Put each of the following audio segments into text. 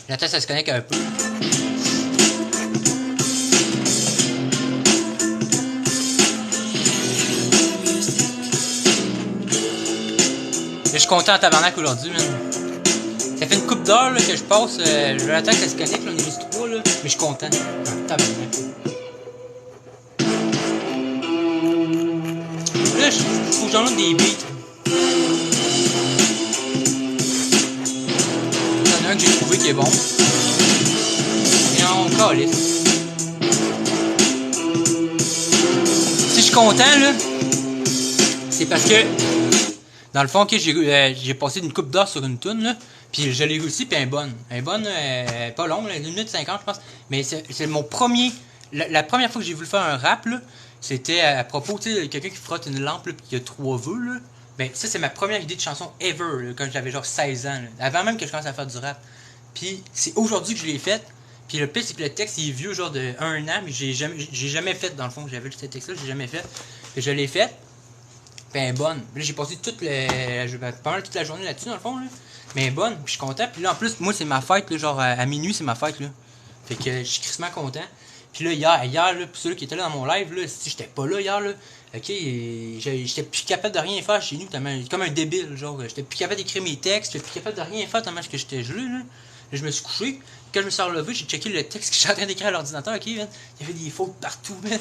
J'attends ça se connecte un peu. Je suis content en tabarnak aujourd'hui, man. Ça fait une couple d'heures que je passe. Je vais attendre que ça se connecte, là, on est juste 3, là. Mais je suis content. Ah, tabarnak. Là, faut que j'en ai des beats. Il y en a un que j'ai trouvé qui est bon. Et on calisse. Si je suis content, là, c'est parce que dans le fond, okay, j'ai passé une coupe d'heure sur une toune, là, puis je l'ai réussi, puis elle est bonne. Elle est bonne, pas longue, 1 minute 50, je pense. Mais c'est mon premier. La première fois que j'ai voulu faire un rap, là, c'était à propos, tu sais, quelqu'un qui frotte une lampe, là, puis qui a 3 vœux, là. Ben, ça, c'est ma première idée de chanson ever, là, quand j'avais genre 16 ans, là, avant même que je commence à faire du rap. Puis c'est aujourd'hui que je l'ai faite. Puis le pire, c'est que le texte, il est vieux, genre de 1 an, mais j'ai jamais fait, dans le fond. J'avais ce texte-là, j'ai jamais fait. Et je l'ai fait. Ben bonne. Là, j'ai passé pas mal toute la journée là-dessus, dans le fond, là. Mais bonne, puis je suis content. Puis là, en plus, moi, c'est ma fête, là, genre à minuit, c'est ma fête, là. Fait que je suis crissement content. Puis là, hier là, pour ceux qui étaient là dans mon live, là, si j'étais pas là hier, là, ok, j'étais plus capable de rien faire chez nous, comme un débile, genre. J'étais plus capable d'écrire mes textes, j'étais plus capable de rien faire tellement que j'étais gelé, là. Là, je me suis couché. Quand je me suis relevé, j'ai checké le texte que j'étais en train d'écrire à l'ordinateur, ok, man. Il y avait des fautes partout, man.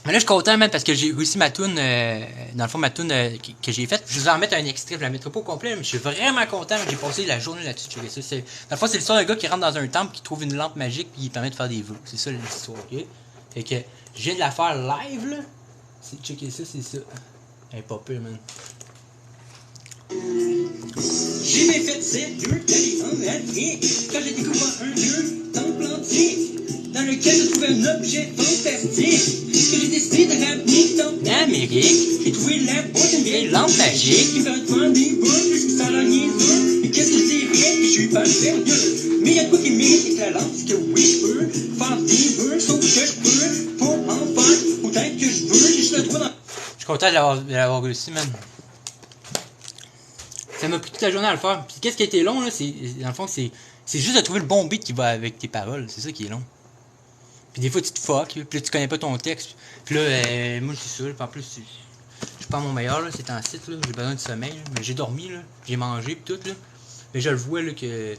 Mais là, je suis content, man, parce que j'ai réussi ma toune, dans le fond, ma toune que j'ai faite. Je vais en mettre un extrait, je la mettrai pas au complet, mais je suis vraiment content, j'ai passé la journée là-dessus. Dans le fond, c'est l'histoire d'un gars qui rentre dans un temple, qui trouve une lampe magique, puis il permet de faire des vœux. C'est ça l'histoire, ok? Fait que je viens de la faire live, là. Checker ça, c'est ça. Elle est pas pire, man. J'ai bien fait cette deux d'aller en Afrique quand j'ai découvert un vieux temple antique dans lequel je trouvais un objet fantastique que j'ai décidé de ramener dans l'Amérique. J'ai trouvé la boîte d'une vieille lampe magique qui me fait prendre des bouts puisque ça a l'air niaiseux. Mais qu'est-ce que je dirais que je suis pas sérieux? Mais y'a de quoi qui mérite que la lampe, c'est que oui je peux faire des vœux, sauf que je peux pas en faire autant que je veux. J'ai juste le droit dans... Je suis content de l'avoir réussi, man. Ça m'a pris toute la journée à le faire. Puis qu'est-ce qui a été long, là, dans le fond, c'est juste de trouver le bon beat qui va avec tes paroles. C'est ça qui est long. Puis des fois, tu te fuck, puis là, tu connais pas ton texte. Puis là, moi, je suis sûr. Puis en plus, je suis pas à mon meilleur, là, c'est en site, là. J'ai besoin de sommeil, là. Mais j'ai dormi, là. J'ai mangé, puis tout, là. Mais je le vois, là, que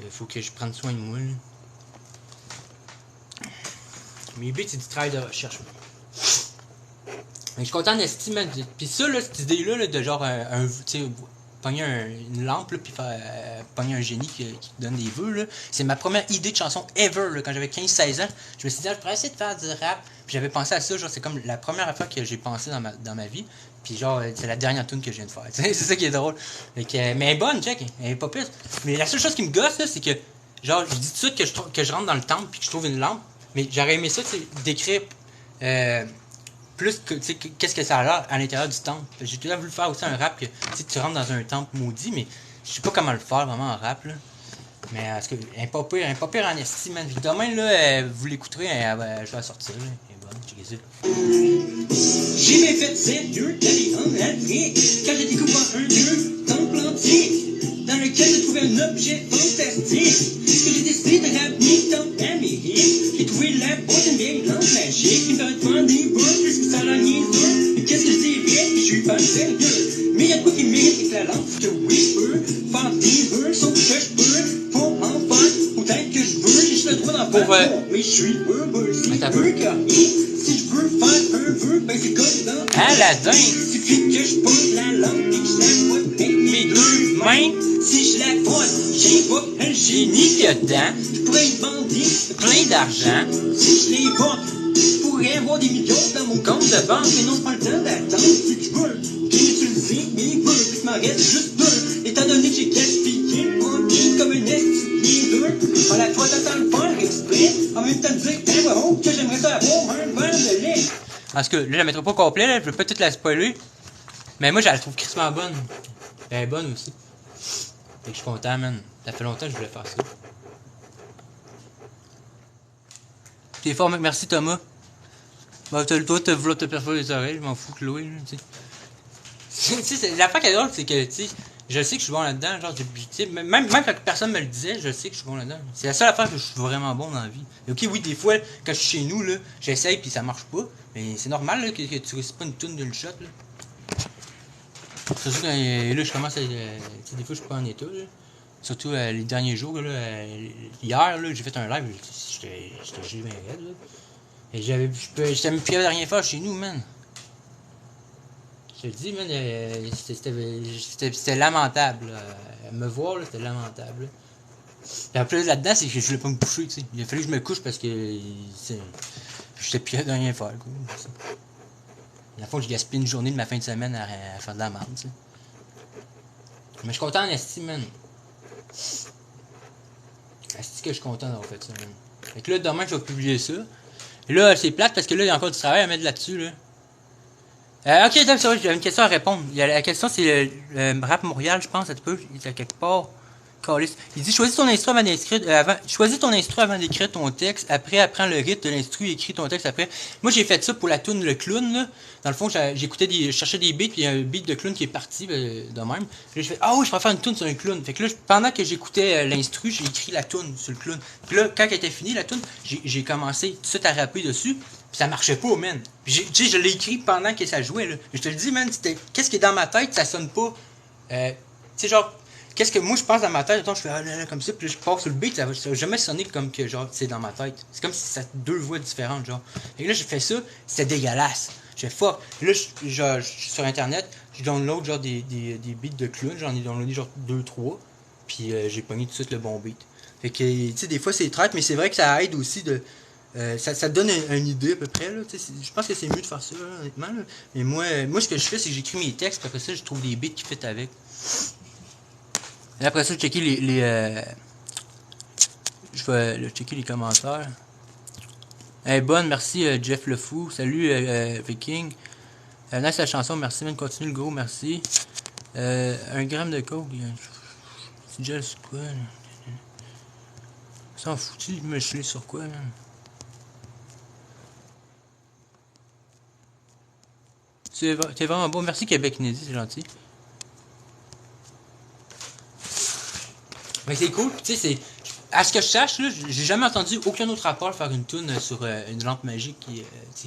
faut que je prenne soin de moi, là. Mes beats, c'est du travail de recherche. Je suis content d'estime, man. Puis ça, là, cette idée-là, là, de genre, tu sais, pogner une lampe, là, puis pogner un génie qui te donne des vœux, là. C'est ma première idée de chanson ever, là, quand j'avais 15-16 ans. Je me suis dit, je pourrais essayer de faire du rap. Puis j'avais pensé à ça, genre, c'est comme la première fois que j'ai pensé dans ma vie. Puis genre, c'est la dernière tune que je viens de faire. C'est ça qui est drôle. Mais elle est bonne, check. Elle est pas pire. Mais la seule chose qui me gosse, là, c'est que, genre, je dis tout de suite que je rentre dans le temple, puis que je trouve une lampe. Mais j'aurais aimé ça, tu sais, d'écrire, plus que, tu sais, qu'est-ce que ça a l'air à l'intérieur du temple. J'ai toujours voulu faire aussi un rap que, tu rentres dans un temple maudit, mais je sais pas comment le faire vraiment en rap, là. Mais est-ce que un pas pire en estime, man. Demain, là, vous l'écouterez, je vais la sortir, là. Elle est bonne, checkez ça. J'ai bien fait cette deux d'aller en Afrique quand j'ai découvert un vieux temple antique dans lequel je trouvais un objet fantastique que j'ai décidé de ramener dans l'Amérique. J'ai trouvé la boîte d'une vieille lampe magique qui me fait prendre des bouts puisque ça a l'air niaiseux. Mais qu'est-ce que je dirais que je suis pas sérieux? Mais y'a de quoi qui mérite que la lampe, que oui je peux faire des vœux, sauf que je peux pas en faire autant que je veux. J'ai juste le droit d'en faire, mais je suis heureux si je veux gagner. Si je veux faire un vœu, ben c'est comme dans Aladdin. Suffit que je pose la lampe et que je la frotte avec mes deux mains. Si je la frotte, j'ai pas un génie qu'il y a dedans. Je pourrais y demander plein d'argent. Si je les vends, je pourrais avoir des millions dans mon compte de banque. Mais non, pas le temps d'attendre. Si je veux, j'ai utilisé mes vœux, puis il m'en reste juste deux. Étant donné que j'ai gaspillé mon vie comme un esti deux. En la fois, t'attends le faire exprès. même temps de dire, eh ouais, oh, que j'aimerais ça avoir un verre de lait. Parce que là, je la mettrai pas au complet, là, je veux pas toute la spoiler. Mais moi, je la trouve crissement bonne. Elle est bonne aussi. Fait que je suis content, man. Ça fait longtemps que je voulais faire ça. T'es fort, mec. Merci, Thomas. Bah, toi, t'as voulu te perforer les oreilles. Je m'en fous, Chloé, là, tu sais. Tu sais, l'affaire qui est drôle, c'est que, tu sais, je sais que je suis bon là-dedans. Genre, tu sais, même quand personne me le disait, je sais que je suis bon là-dedans. C'est la seule affaire que je suis vraiment bon dans la vie. Et ok, oui, des fois, quand je suis chez nous, là, j'essaye puis ça marche pas. Mais c'est normal, là, que tu réussis pas une toune d'une shot, là. Surtout quand là, je commence à. Tu sais, des fois, je suis pas en état, là. Surtout les derniers jours, là. Hier, là, j'ai fait un live, j'étais juste bien raide, là. Et j'étais même plus capable de rien faire chez nous, man. Je te dis, man, c'était lamentable, là. Me voir, là, c'était lamentable, là. Et en plus, là-dedans, c'est que je voulais pas me coucher, tu sais. Il a fallu que je me couche parce que. J'étais plus capable de rien faire, quoi. La fois, je gaspille une journée de ma fin de semaine à faire de la merde, tu sais. Mais je suis content en esti, man. Esti que je suis content d'avoir fait ça, man. Fait que là, demain, je vais publier ça. Et là, c'est plate parce que là, il y a encore du travail à mettre là-dessus, là. Ok, c'est vrai, j'ai une question à répondre. La question, c'est le Rap Montréal, je pense, ça te peut, il est quelque part. Il dit choisis ton instru avant d'écrire ton texte, après apprends le rythme de l'instru et écris ton texte après. Moi j'ai fait ça pour la tune Le Clown là. Dans le fond, je cherchais des beats, puis il y a un beat de clown qui est parti de même. Puis là, je fais ah oui, je peux faire une tune sur un clown. Fait que là, pendant que j'écoutais l'instru, j'ai écrit la tune sur le clown. Puis là, quand elle était finie la tune, j'ai commencé tout de suite à rapper dessus. Puis ça marchait pas, man. Puis tu sais, je l'ai écrit pendant que ça jouait là. Je te le dis, man, qu'est-ce qui est dans ma tête, ça sonne pas. Tu sais, genre. Qu'est-ce que moi je pense dans ma tête, attends, je fais ah, là, là, comme ça, puis je pars sur le beat, ça va jamais sonner comme que genre c'est dans ma tête. C'est comme si c'était deux voix différentes, genre. Et là j'ai fait ça, c'était dégueulasse. J'ai fait fuck. Là je suis sur internet, je download genre des beats de clown, j'en ai downloadé genre 2-3, puis j'ai pogné tout de suite le bon beat. Fait que tu sais, des fois c'est traite, mais c'est vrai que ça aide aussi de. Ça donne une idée à peu près, là. Je pense que c'est mieux de faire ça, là, honnêtement. Là. Mais moi ce que je fais, c'est que j'écris mes textes, puis après ça je trouve des beats qui fit avec. Et après ça, je checker je vais checker les commentaires. Hey, bonne, merci Jeff Le Fou. Salut Viking. Nice la chanson, merci, man. Continue le gros, merci. 1 gramme de coke. C'est déjà sur quoi, là? S'en foutu de me geler sur quoi, man? T'es vraiment bon. Merci Québec Inédit, c'est gentil. Mais c'est cool, tu sais, c'est. À ce que je sache, là, j'ai jamais entendu aucun autre rapport faire une tune sur une lampe magique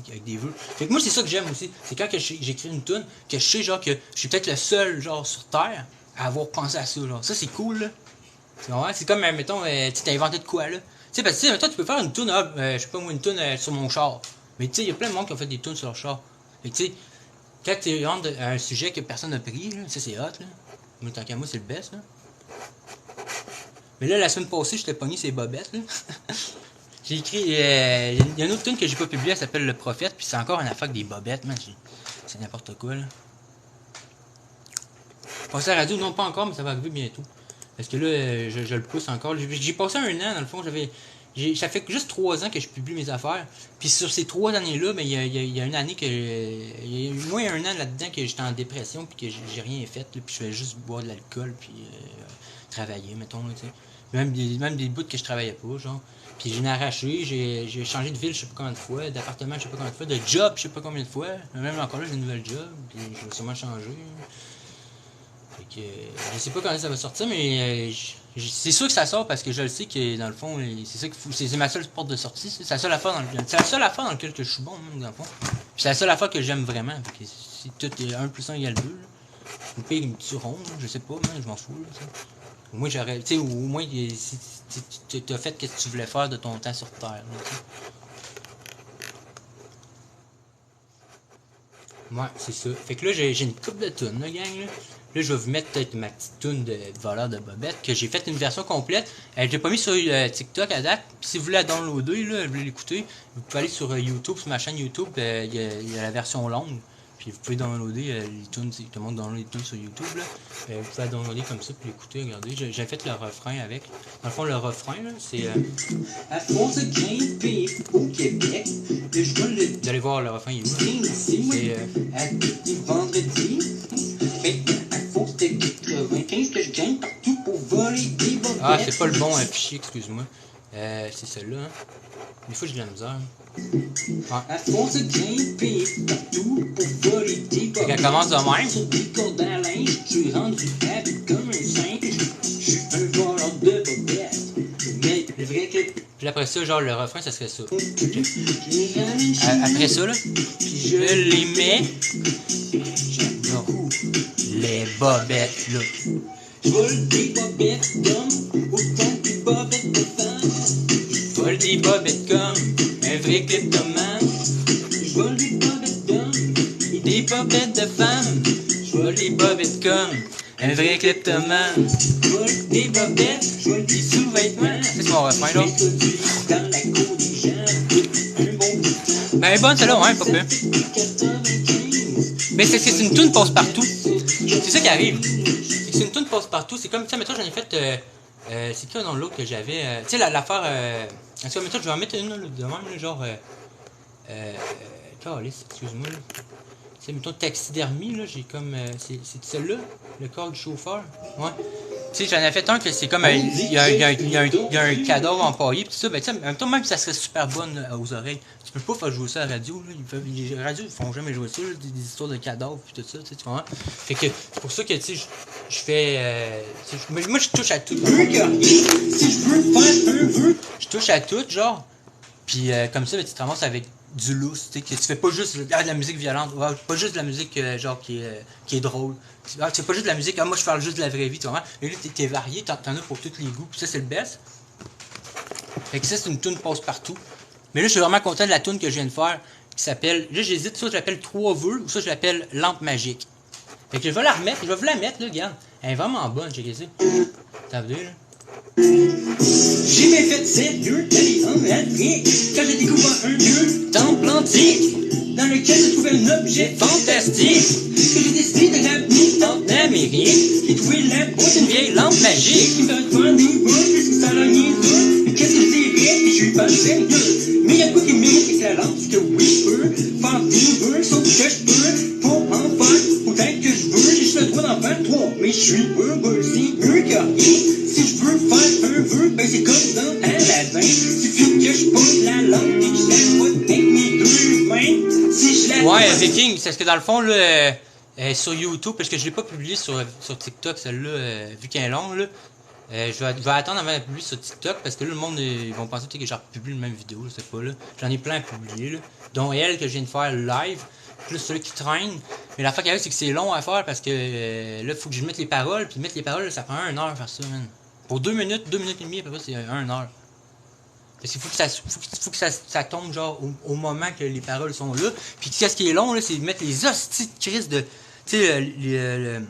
avec des vœux. Fait que moi, c'est ça que j'aime aussi. C'est quand que j'écris une tune, que je sais, genre, que je suis peut-être le seul, genre, sur Terre à avoir pensé à ça, genre. Ça, c'est cool, là. C'est comme, mettons, tu t'as inventé de quoi, là. Tu sais, parce que, mettons, tu peux faire une tune, je sais pas moi, une tune sur mon char. Mais tu sais, il y a plein de monde qui ont fait des tunes sur leur char. Fait que, tu sais, quand tu rentres à un sujet que personne n'a pris, là, ça, c'est hot, là. Mais tant qu'à moi, c'est le best, là. Mais là, la semaine passée, je t'ai pogné ces bobettes, là. J'ai écrit. Il y a une autre tune que j'ai pas publiée, elle s'appelle Le Prophète, puis c'est encore une affaire avec des bobettes, man. C'est n'importe quoi, là. Passer à la radio, non pas encore, mais ça va arriver bientôt. Parce que là, je le pousse encore. J'ai passé 1 an, dans le fond, ça fait juste 3 ans que je publie mes affaires. Puis sur ces 3 années-là, mais il y a une année que. Il y a eu moins 1 an là-dedans que j'étais en dépression, puis que j'ai rien fait, là, puis je faisais juste boire de l'alcool, puis travailler, mettons, là, tu sais. Même des bouts que je travaillais pas, genre. Puis j'ai arraché, j'ai changé de ville je sais pas combien de fois, d'appartement je sais pas combien de fois, de job je sais pas combien de fois. Même encore là, j'ai une nouvelle job, puis je vais sûrement changer. Fait que je sais pas quand ça va sortir, mais c'est sûr que ça sort parce que je le sais que dans le fond, c'est ma seule porte de sortie. C'est la seule affaire dans laquelle je suis bon, même, dans le fond. Puis c'est la seule affaire que j'aime vraiment. Fait que si tout est 1 plus 1 égale 2, là, ou pire une petite ronde, je sais pas, je m'en fous. Là, au moins, j'aurais. Tu sais, au moins, si tu as fait ce que tu voulais faire de ton temps sur Terre. Là, ouais, c'est ça. Fait que là, j'ai une coupe de tunes, là, gang. Là, je vais vous mettre peut-être ma petite tune de voleur de bobette, que j'ai fait une version complète. Je l'ai pas mis sur TikTok à date. Puis si vous voulez la downloader, là, vous voulez l'écouter, vous pouvez aller sur YouTube, sur ma chaîne YouTube. Il y a la version longue. Puis vous pouvez downloader les tunes, tout le monde download les tunes sur YouTube, là. Vous pouvez la downloader comme ça, puis l'écouter, regardez. J'ai fait le refrain avec. Dans le fond, le refrain, là, c'est... À force de grimper au Québec, je vois le Vous allez voir, le refrain, il est où, là. c'est à tous les vendredis. Maintenant, à force de 95 que je gagne partout pour voler des bobettes. Ah, c'est pas le bon fichier, excuse-moi. C'est celui-là, hein. Des fois, j'ai de la misère. À force de grimper partout pour voler des Fait bobettes. qu'elle commence de même. Sur des cordes à linge, je suis rendu habile comme un singe. Je suis un voleur de bobettes. Mais le vrai que Puis après ça, genre, le refrain, ça serait ça. je ramène chez Après ça, là, puis je les mets. Non. Les bobettes, là. je vole des bobettes comme autant que des bobettes de femmes. Vole des bobettes comme un vrai kleptomane. Je vole des bobettes d'hommes et Des bobettes de femmes. Je vole des bobettes comme un vrai kleptomane. je vole des bobettes, je vole des sous-vêtements. C'est mon refrain, là. Je m'introduis dans la cour des gens. Un bon Ben, elle est bonne, celle-là, ouais, pas peu. 95. Mais c'est une toune passe-partout. C'est ça qui arrive. C'est que c'est une toune passe-partout. C'est comme, tu sais, mettons, j'en ai fait... c'est quoi dans l'autre que j'avais? Tu sais, l'affaire... En tout cas, mettons, je vais en mettre une, là, de même, là, genre... Calice, excuse-moi, là. Tu sais, mettons, taxidermie, là, j'ai comme... c'est celle-là? Le corps du chauffeur? Ouais. Tu sais, j'en ai fait un que c'est comme... Il y a un cadavre empaillé, pis tout ça. Ben, tu sais, en même temps, même si ça serait super bonne là, aux oreilles, tu peux pas faire jouer ça à la radio, là. Les radios, ils font jamais jouer ça, là, des histoires de cadavres, pis tout ça, tu sais, tu comprends? Fait que, c'est pour ça que, tu sais, je fais... moi, je touche à tout. Si je veux faire un vœu, Je touche à tout, genre. Puis comme ça, ben, tu te ramasses avec du lousse, tu sais, que tu fais pas juste de la musique violente, pas juste de la musique genre qui est drôle. C'est pas juste de la musique, moi je parle juste de la vraie vie, tu vois. Mais là, t'es varié, t'en as pour tous les goûts, puis ça, c'est le best. Fait que ça, c'est une tune passe-partout. Mais là, je suis vraiment content de la tune que je viens de faire, qui s'appelle, là, j'hésite, soit je l'appelle 3 vœux, ou soit je l'appelle Lampe magique. Fait que je vais la remettre, je vais vous la mettre, là, regarde. Elle est vraiment bonne, j'ai ça. T'as vu, là? j'ai bien fait sérieux d'aller en Afrique quand j'ai découvert un vieux temple antique dans lequel se trouvait un objet fantastique que j'ai décidé de ramener en Amérique. J'ai trouvé la boîte d'une vieille lampe magique qui me fait faire des boules puisque ça l'a niaiseux. Mais qu'est-ce que je dirais que je suis pas sérieux? Mais y'a quoi qui mérite avec la lampe, c'est que oui je peux faire des boules sauf que je peux pas en faire autant que je veux. J'ai juste le droit d'en faire 3 mais je suis heureux, c'est eux qui ont rien. Si je veux faire un vœu, ben c'est comme dans Aladdin. Suffit que je pose la lampe et que je la fouette avec mes 2 mains. Si je la Ouais, Viking, c'est parce que dans le fond, là, sur YouTube, parce que je l'ai pas publié sur TikTok, celle-là, vu qu'elle est longue, là, je vais attendre avant de la publier sur TikTok, parce que là, le monde, ils vont penser que je republie la même vidéo, je sais pas, là. J'en ai plein à publier, là, dont elle, que je viens de faire live, plus celui qui traîne. Mais l'affaire qu'il y a, c'est que c'est long à faire, parce que là, faut que je mette les paroles, puis mettre les paroles, là, ça prend 1 heure faire ça, man. Pour 2 minutes et demie, à peu près, c'est 1 heure. Parce qu'il faut que ça tombe genre au moment que les paroles sont là. Puis qu'est-ce qui est long, là, c'est de mettre les hosties de crise de. Tu sais,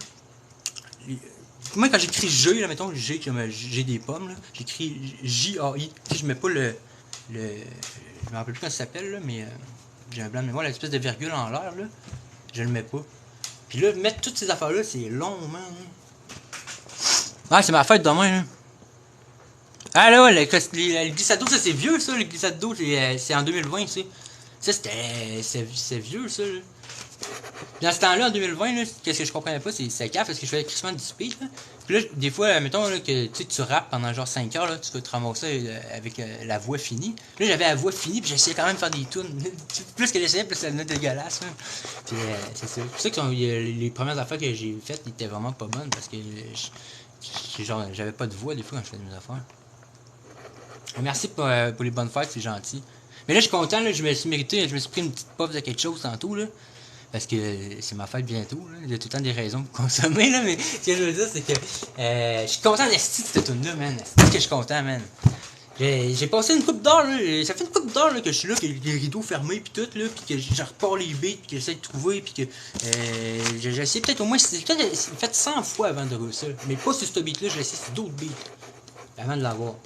moi, quand j'écris G, là, mettons, G comme G des pommes, là, j'écris J-A-I. Tu sais, je mets pas le. Je me rappelle plus comment ça s'appelle, là, mais j'ai un blanc de mémoire, l'espèce de virgule en l'air, là. Je le mets pas. Puis là, mettre toutes ces affaires-là, c'est long, man. Ouais, c'est ma fête demain, là. Ah là, ouais, le glissade d'eau, ça c'est vieux, ça, le glissade d'eau, c'est en 2020, tu sais. Ça, c'est vieux, ça, là. Puis dans ce temps-là, en 2020, là, qu'est-ce que je comprenais pas, c'est caf, parce que je faisais crissement du speed, là. Puis là, des fois, mettons, là, que tu rappes pendant genre 5 heures, là, tu vas te ramasser avec la voix finie. Puis là, j'avais la voix finie, puis j'essayais quand même de faire des tunes. Plus que j'essayais, plus ça devenait dégueulasse, hein. Puis c'est ça. C'est pour ça que les premières affaires que j'ai faites étaient vraiment pas bonnes, parce que genre, j'avais pas de voix, des fois, quand je faisais mes affaires. Merci pour les bonnes fêtes, c'est gentil. Mais là, je suis content, là, je me suis mérité, je me suis pris une petite puff de quelque chose tantôt, là. Parce que c'est ma fête bientôt, là. Il y a tout le temps des raisons pour consommer, là. Mais ce que je veux dire, c'est que je suis content d'esti de cette tune-là, man. C'est que je suis content, man. J'ai passé une coupe d'heure, là. Ça fait une coupe d'heure, là, que je suis là, que les rideaux fermés, pis tout, là. Pis que je repars les beats, pis que j'essaie de trouver, pis que j'ai essayé peut-être au moins. J'ai fait 100 fois avant de réussir. Mais pas sur ce beat-là, j'ai essayé sur d'autres beats. Avant de l'avoir.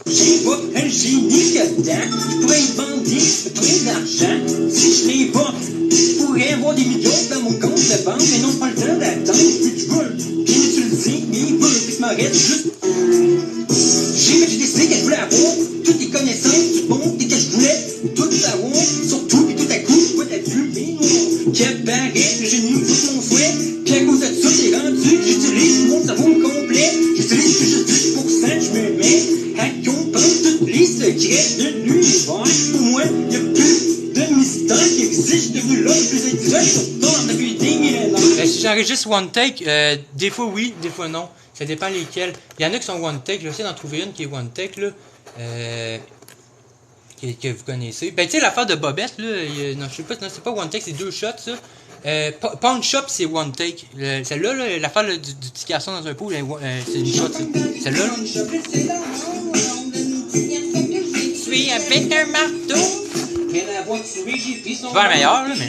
J'ai pas un génie que dedans, je pourrais y vendre plein d'argent. Si je les vends, je pourrais avoir des millions dans mon compte de banque, mais non pas le temps d'attendre. Puis tu veux bien utiliser mes vœux, puis je m'en reste juste. J'ai décidé que je voulais avoir toutes les connaissances du monde et que je voulais tout savoir, surtout, puis tout à coup, je vois la fumée noire qui apparaît, que j'ai mis tout mon fouet, puis à cause de ça, j'ai rendu que j'utilise mon cerveau au complet, j'utilise que juste 10%, je me mets à comprendre tous les secrets de l'univers. Pour moi, il n'y a plus de mystère qui existe, je suis devenu l'homme le plus intelligent sur Terre depuis des millénaires. Si j'enregistre one take, des fois oui, des fois non. Ça dépend lesquels. Il y en a qui sont one take. Je vais essayer d'en trouver une qui est one take, là. Que vous connaissez. Ben, tu sais, l'affaire de Bobette, là. Non, je sais pas, non, c'est pas one take, c'est 2 shots, ça. Pawn Shop, c'est one take. Celle-là, là, l'affaire là, du petit garçon dans un pot, c'est une shot, ça. Celle-là, là. Je suis avec un marteau. C'est pas la meilleure, là, mais.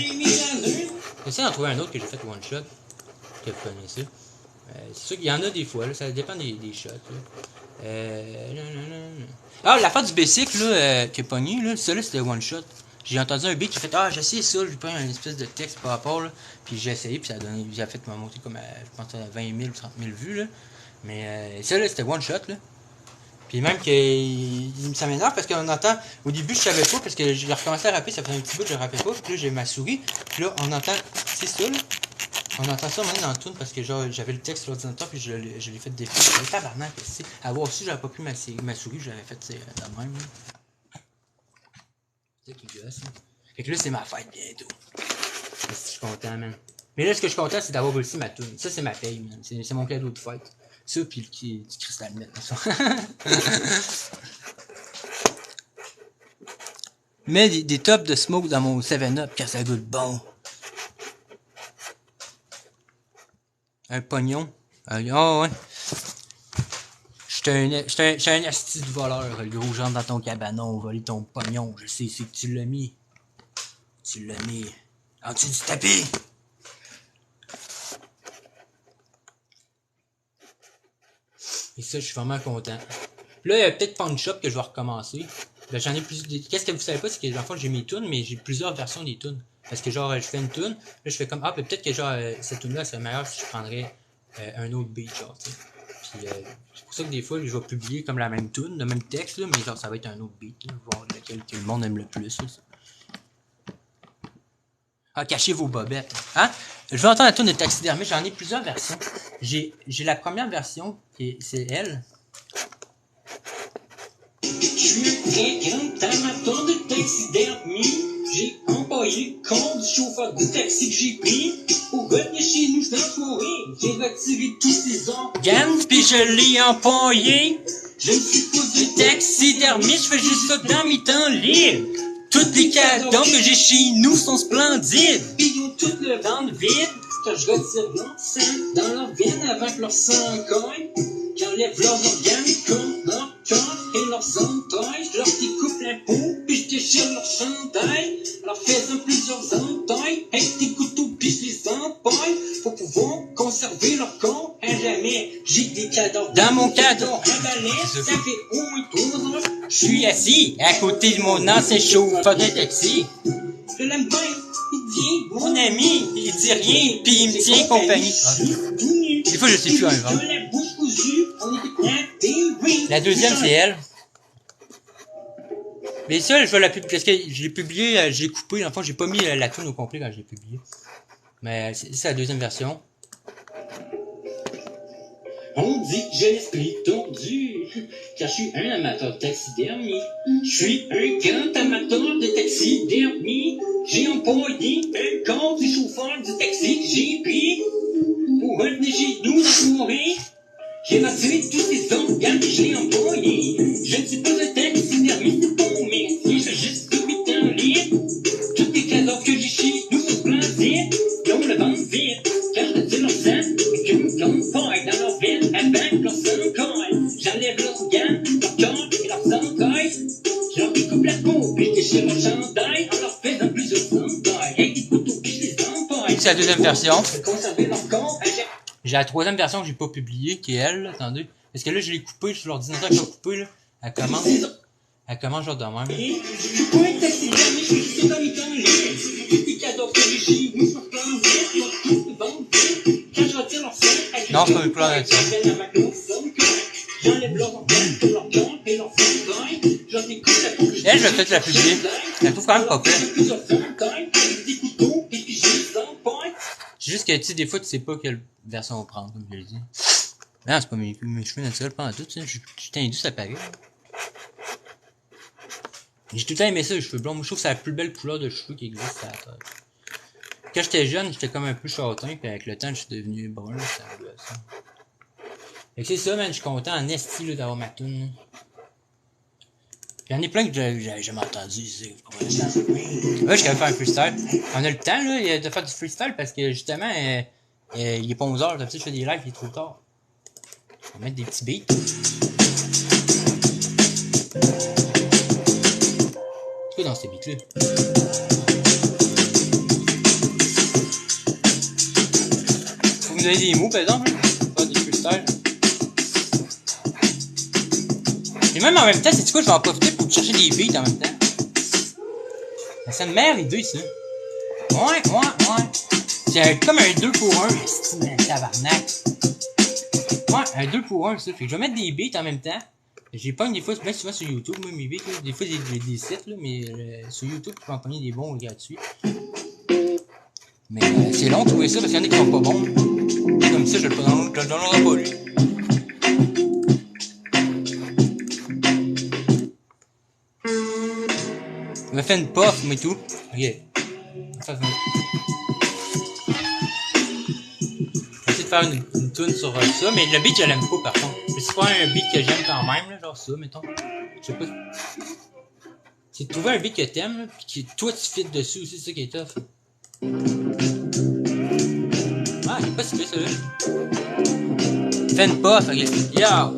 J'essaie d'en trouver un autre que j'ai fait one shot. Que vous connaissez. C'est sûr qu'il y en a des fois, là, ça dépend des shots. Ah, l'affaire du basic là, qui est pogné, là, ça là c'était one shot. J'ai entendu un beat, j'ai fait j'ai essayé ça, j'ai pris un espèce de texte par rapport là, puis j'ai essayé, puis ça a donné, j'ai fait m'a monté comme à, je pense à 20 000 ou 30 000 vues là. Mais ça là c'était one shot là. Puis même que ça m'énerve parce qu'on entend, au début je savais pas parce que j'ai recommencé à rapper, ça faisait un petit bout que je rappais pas, puis là j'ai ma souris, puis là on entend, c'est ça là. On entend ça maintenant dans le tune parce que genre j'avais le texte sur l'ordinateur puis je l'ai fait défiler. J'avais tabarnak, c'est. Avoir su j'avais pas pris ma souris, je l'avais fait de même. C'est ça qui gosse. Hein. Fait que là c'est ma fête bientôt. Je suis content, man. Mais là ce que je suis content c'est d'avoir réussi ma tune. Ça c'est ma paye, man. C'est mon cadeau de fête. Ça pis du cristal net. Mets des tops de smoke dans mon 7-up car ça goûte bon. Un pognon. Ouais. J'étais un asti de voleur, le gros genre dans ton cabanon, voler ton pognon. Je sais, c'est que tu l'as mis. Tu l'as mis en dessous du tapis. Et ça, je suis vraiment content. Là, il y a peut-être Pawn Shop que je vais recommencer. Ben, j'en ai plus. Qu'est-ce que vous savez pas, c'est que dans le fond, j'ai mes tunes, mais j'ai plusieurs versions des tunes. Parce que genre, je fais une tune, là je fais comme, peut-être que genre, cette tune-là serait meilleure si je prendrais un autre beat, genre, tu sais. Puis c'est pour ça que des fois, je vais publier comme la même tune, le même texte, là, mais genre, ça va être un autre beat, là, voir lequel que le monde aime le plus, là. Cachez vos bobettes. Hein? Je vais entendre la tune de Taxidermie, j'en ai plusieurs versions. J'ai la première version, c'est elle. Je suis un grand amateur de taxidermie. J'ai employé le compte du chauffeur de taxi que j'ai pris pour revenir chez nous dans la soirée. J'ai retiré tous ces organes Puis je l'ai employé. Je ne suis pas Du taxidermie, je fais juste ça dans mes temps libres. Tous les cadeaux que j'ai chez nous sont splendides. Ils ont tout le ventre vide. Quand je retire leur sang dans leur veine avant que leur sang cogne. J'enlève leurs organes comme leur corps et leurs entrailles. Je leur découpe la peau, puis je déchire leur chandail. Leur faisant plusieurs entailles avec des couteaux, puis je les empaille. Pour pouvoir conserver leur corps à jamais. J'ai des cadavres Dans mon cadavre. à balai, ça fait au moins 3 heures. Je suis assis à côté de mon ancien chauffeur de taxi. Je l'aime bien, il dit Mon ami, il dit rien, puis il me tient compagnie. Des fois, je sais plus un vent. La deuxième, c'est elle. Mais ça, je vais la publier, parce que je l'ai publié, je l'ai coupé, enfin, j'ai pas mis la tune au complet quand je l'ai publié. Mais c'est la deuxième version. On dit que j'ai l'esprit tordu, car je suis un amateur de taxidermie. Je suis un grand amateur de taxidermie. J'ai employé un compte du chauffeur du taxi que j'ai pris pour revenir chez nous dans la soirée. J'ai retiré tous ces organes que j'ai employés. Je ne suis pas un taxidermiste, c'est pas mon métier. Je fais juste tout mes temps libres. Tous les cadavres que j'ai chez nous sont splendides. Ils ont le ventre vide, car je retire leur sang avec une grande paille dans leur veine avant que leur sang colle. J'enlève leurs organes, leur corps et leurs entrailles. Je leur découpe la peau, puis je déchire leur chandail en leur faisant plusieurs entailles. Avec des couteaux, puis je les empaille. C'est la deuxième version. Je vais conserver leur corps à jamais. J'ai la troisième version que j'ai pas publiée, qui est elle, là, attendez. Parce que là, je l'ai coupé sur l'ordinateur que j'ai coupé, là. Elle commence genre de même. Je suis pas un taxidermiste, mais je suis dans les temps libres. Des cadeaux que j'ai chez nous sur plan vite, ils ont tous de bons vite. Quand je retire leur sol, Non, c'est pas une couleur de ça. J'enlève leur empreinte pour leur pompe et leur fontaine. J'en écoute la coupe. Elle, je vais peut-être la publier. Je la trouve quand même pas pire. Avec des couteaux et puis juste en pointe. C'est juste que, tu sais, des fois, tu sais pas quelle version prendre, comme je l'ai dit. Non, c'est pas mes cheveux naturels pendant tout, tu sais. Je suis tendu, ça paraît. J'ai tout le temps aimé ça, les cheveux blonds. Moi, je trouve que c'est la plus belle couleur de cheveux qui existe à la terre. Quand j'étais jeune, j'étais comme un peu châtain, puis avec le temps, je suis devenu brun, ça me gosse, ça. Fait que c'est ça, man, je suis content en esti, là, d'avoir ma toune. J'en ai plein que j'ai jamais entendu, c'est. Ouais, je suis capable de faire un freestyle. On a le temps, là, de faire du freestyle, parce que, justement, il est pas 11h, d'habitude, je fais des lives, il est trop tard. On va mettre des petits beats. C'est quoi dans ces beats-là? Faut me donner des mots, par exemple, là. Pas des freestyles. Et même en même temps, c'est quoi, je vais en profiter pour chercher des beats en même temps. C'est une meilleure idée, ça. Ouais. C'est comme un 2 pour 1, c'est tabarnak. Ouais, un 2 pour 1, ça. Fait que je vais mettre des beats en même temps. J'ai pas des fois, bien souvent sur YouTube, moi, mes beats, là. Des fois, j'ai des sites, là, mais sur YouTube, tu peux en prendre des bons gratuits. Mais c'est long de trouver ça parce qu'il y en a qui sont pas bons. Comme ça, je le donnerai pas lui. On va faire une puff, mais tout. Ok. On va essayer de faire une tune sur ça, mais le beat, je l'aime pas par contre. C'est pas un beat que j'aime quand même, là, genre ça, mettons. Je sais pas. C'est de trouver un beat que t'aimes, là, pis que toi tu fites dessus aussi, c'est ça qui est tough. Ah, il est pas si pire, ça là. Fais une puff, ok. Yo!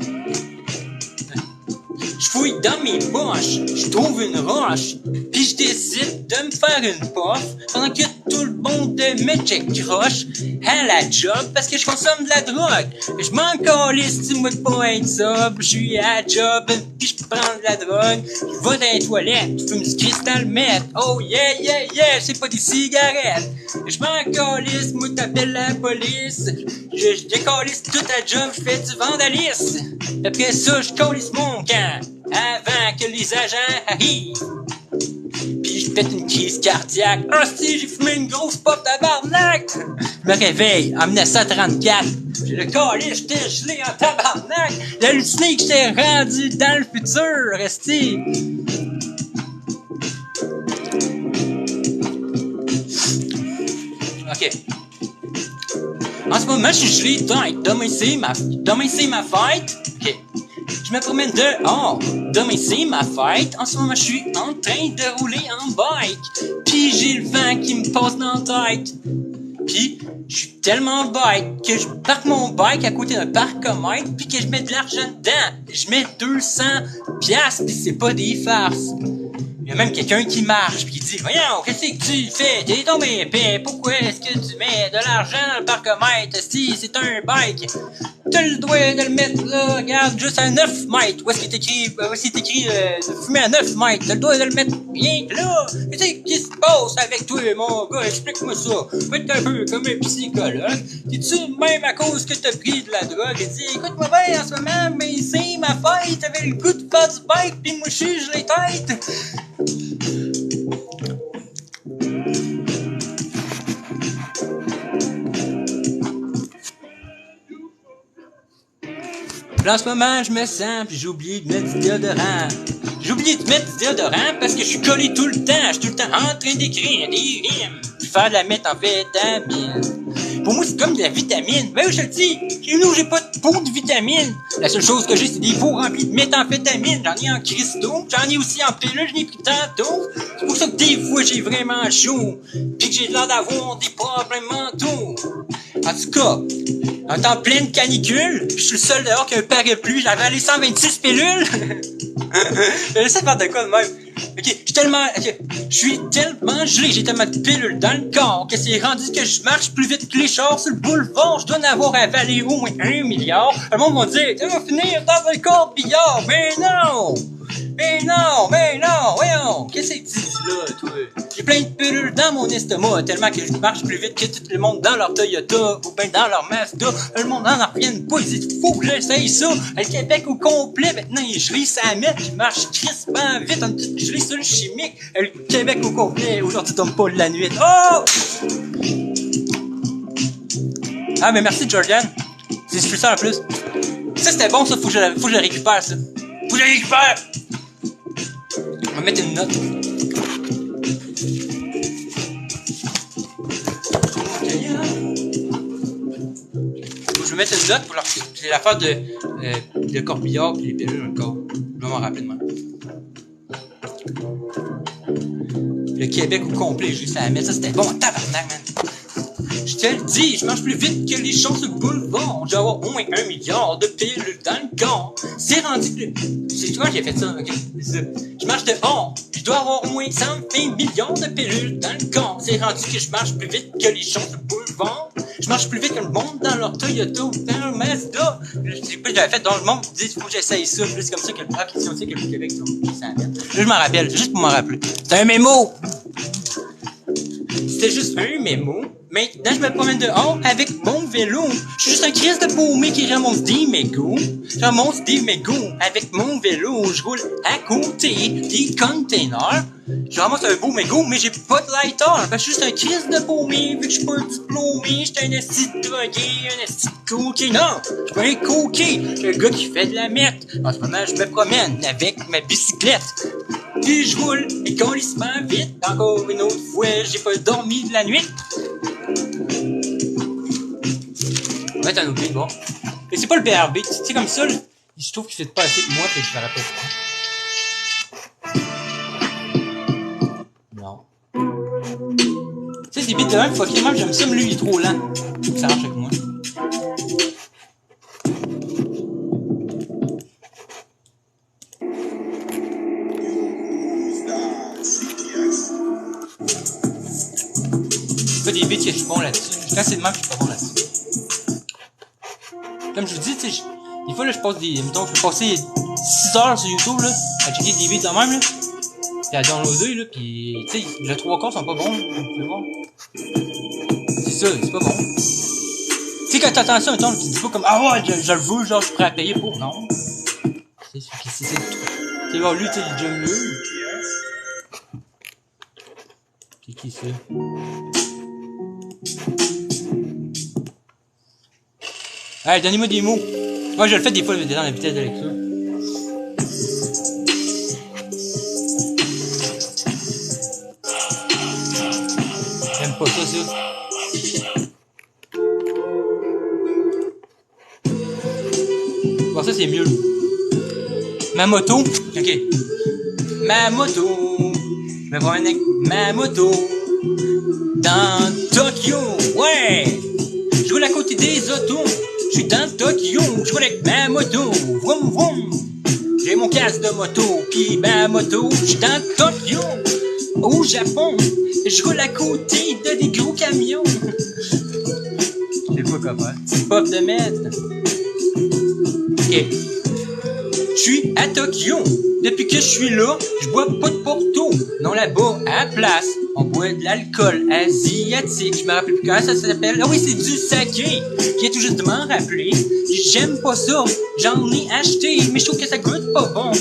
Je fouille dans mes poches, je trouve une roche, puis je décide de me faire une puff pendant que tout le monde me check croche à la job parce que je consomme de la drogue. Je m'en calisse, dis-moi de pas être sobre, je suis à la job, puis je prends de la drogue. Je vais dans les toilettes, je fume du cristal meth, oh yeah, c'est pas des cigarettes. Je m'en calisse, moi t'appelles la police, je décalisse toute la job, je fais du vandalisme. Après ça, je calisse mon camp avant que les agents arrivent. Pis je pète une crise cardiaque. Ah si, j'ai fumé une grosse pop tabarnak. Je me réveille en 1934. J'ai le calice, j'étais gelé en tabarnak. J'ai halluciné que j'étais rendu dans le futur. Resté. Ok. En ce moment, je suis gelé tête. Demain c'est ma fête. Ok. Je me promène dehors, demain c'est ma fête. En ce moment je suis en train de rouler en bike. Puis j'ai le vent qui me passe dans la tête. Puis je suis tellement bike que je parque mon bike à côté d'un parcomètre. Puis que je mets de l'argent dedans. Je mets 200 piastres, puis c'est pas des farces. Il y a même quelqu'un qui marche pis qui dit « Voyons, qu'est-ce que tu fais? T'es tombé épais, pourquoi est-ce que tu mets de l'argent dans le parcomètre? Si c'est un bike, t'as le droit de le mettre là, regarde, juste à 9 mètres. Où est-ce qu'il est écrit de fumer à 9 mètres? T'as le droit de le mettre rien là. Qu'est-ce qui se passe avec toi, mon gars? Explique-moi ça. Faut être un peu comme un psychologue. T'es-tu même à cause que t'as pris de la drogue? Il dit « Écoute-moi bien, en ce moment, mais c'est ma fête. T'avais le goût de faire du bike pis moi je suis les têtes. » Là, en ce moment, je me sens, puis j'ai oublié de mettre du déodorant. J'ai oublié de mettre du déodorant parce que je suis collé tout le temps. Je suis tout le temps en train d'écrire des rimes, puis faire de la méthamphétamine. Pour moi, c'est comme de la vitamine. Ben oui, je te le dis, chez nous, j'ai pas de pot de vitamine. La seule chose que j'ai, c'est des pots remplis de méthamphétamine. J'en ai en cristaux, j'en ai aussi en pilule, je l'ai pris tantôt. C'est pour ça que des fois, j'ai vraiment chaud, puis que j'ai l'air d'avoir des problèmes mentaux. En tout cas, en temps pleine canicule, je suis le seul dehors qui a un parapluie, j'avais les 126 pilules. Je sais faire de quoi de même. Ok, je suis tellement gelé, j'ai tellement de pilules dans le corps que c'est rendu que je marche plus vite que les chars sur le boulevard. Je dois en avoir avalé au moins 1 milliard. Le monde va dire, tu vas finir dans un corbillard. Mais non! Voyons! Qu'est-ce que tu dis là, toi? J'ai plein de pilules dans mon estomac, tellement que je marche plus vite que tout le monde dans leur Toyota ou bien dans leur Mazda. Le monde en revienne pas, ils disent, faut que j'essaye ça. Le Québec au complet, maintenant, il gelé sa mètre, il marche crispement vite, on est gelé sur le chimique. Le Québec au complet, aujourd'hui, tombe pas la nuit. Oh! Ah, mais merci, Jordan. C'est plus ça en plus. Ça, c'était bon, ça, faut que je le récupère, ça. Faut que je le récupère! On va mettre une note. Je vais mettre une note pour leur... C'est l'affaire de corbillard et les pilules dans le corps. Je vais m'en rappeler demain. Le Québec au complet, juste à la mettre. Ça, c'était bon, tabarnak, man. Je te le dis, je marche plus vite que les gens sur le boulevard. Je dois avoir au moins 1 milliard de pilules dans le corps. C'est rendu plus... C'est toi qui as fait ça, ok? C'est ça. Je marche dehors. Je dois avoir au moins 120 millions de pilules dans le corps. C'est rendu que je marche plus vite que les gens sur le boulevard. Je marche plus vite que le monde dans leur Toyota ou dans leur Mazda. Je sais pas, j'avais fait dans le monde, ils disent, faut que j'essaye ça. C'est comme ça que le Québec, ça là, je m'en rappelle, juste pour m'en rappeler. C'est un mémo! C'était juste un mémo. Maintenant, je me promène dehors avec mon vélo. Je suis juste un crise de paumé qui ramasse des mégots. Je ramasse des mégots avec mon vélo. Je roule à côté des containers. Je ramasse un beau mégot, mais j'ai pas de lighter. Je suis juste un crise de paumé, vu que je suis pas un diplômé. J'étais un esti de drogué, un esti de coquet. Non, je suis pas un coquet. Je suis un gars qui fait de la merde. En ce moment, je me promène avec ma bicyclette. Puis je roule et colissement vite. Encore une autre fois, j'ai pas dormi de la nuit. On va mettre un autre beat, bon. Et c'est pas le BRB, tu sais comme ça, là, je trouve qu'il fait pas assez que moi, fait que je le rappelle pas. Non. Tu sais, c'est des beats de même, fucking mal, j'aime ça, mais lui, il est trop lent. Ça marche avec moi. C'est pas des beats que je suis bon là-dessus. Quand c'est de même, je suis pas bon là-dessus. Comme je vous dis, tu sais, des fois, là, je passe des... Mettons, je peux passer 6 heures sur YouTube, là, à checker des beats de même, là. Pis à downloader, là, pis, tu sais, les 3 quarts sont pas bons, là. Tu peux voir. C'est ça, c'est pas bon. Tu sais, quand t'entends ça, mettons, tu dis pas comme, ah ouais, je le veux, genre, je suis prêt à payer pour. Non. C'est genre, lui, tu sais, il est déjà mieux. C'est qui ça? Allez, donnez-moi des mots. Moi, je le fais des fois dans la vitesse de lecture. J'aime pas ça. Bon, ça, c'est mieux. Ma moto. Ok. Ma moto. Je me promène avec ma moto. Dans Tokyo. Ouais. Je roule à côté des autos. Je suis dans Tokyo, je roule avec ma moto, vroom vroom. J'ai mon casque de moto, pis ma moto, je suis dans Tokyo, au Japon. Je roule à côté de des gros camions. Je sais pas comment. C'est pop de merde. Ok. Je suis à Tokyo. Depuis que je suis là, je bois pas de Porto. Non, là-bas, à la place, on boit de l'alcool asiatique. Je me rappelle plus comment ça s'appelle. Ah oui, c'est du saké. Qui est tout juste de m'en rappeler. J'aime pas ça. J'en ai acheté, mais je trouve que ça goûte pas bon.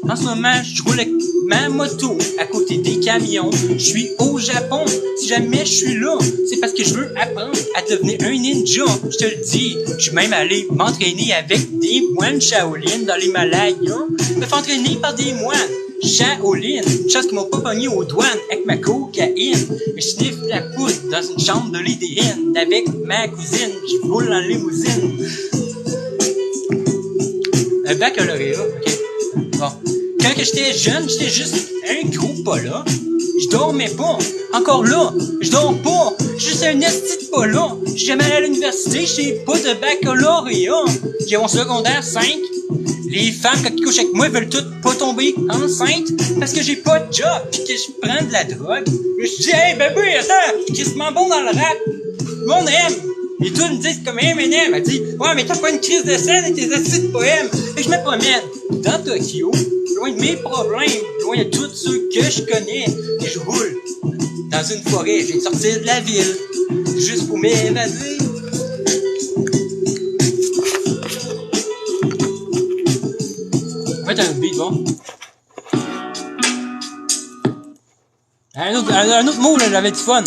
En ce moment, je roule avec ma moto à côté des camions. Je suis au Japon. Si jamais je suis là, c'est parce que je veux apprendre à devenir un ninja. Je te le dis, je suis même allé m'entraîner avec des moines Shaolin dans l'Himalaya. Je me fais entraîner par des moines Shaolin. Une chose qui m'ont pas pogné aux douanes avec ma cocaïne. Je sniffe la poudre dans une chambre de l'IDN avec ma cousine. Je roule en limousine. Un baccalauréat, ok. Bon. Quand j'étais jeune, j'étais juste un gros pas là. je dormais pas. Encore là, je dors pas. Je suis un esti de pas là. Je suis jamais allé à l'université, j'ai pas de baccalauréat. J'ai mon secondaire 5. Les femmes, quand ils couchent avec moi, veulent toutes pas tomber enceintes parce que j'ai pas de job pis que je prends de la drogue. Je dis, hey, bébé, attends, t'es crissement bon dans le rap. Le monde aime. Et tout me disent comme Eminem. Elle dit, ouais, mais t'as pas une crise de scène et tes astuces de poèmes. Et je me promène dans Tokyo, loin de mes problèmes, loin de tous ceux que je connais. Et je roule dans une forêt, je viens de sortir de la ville, juste pour m'évader. On va mettre un autre beat, bon. Un autre mot, là, j'avais du fun.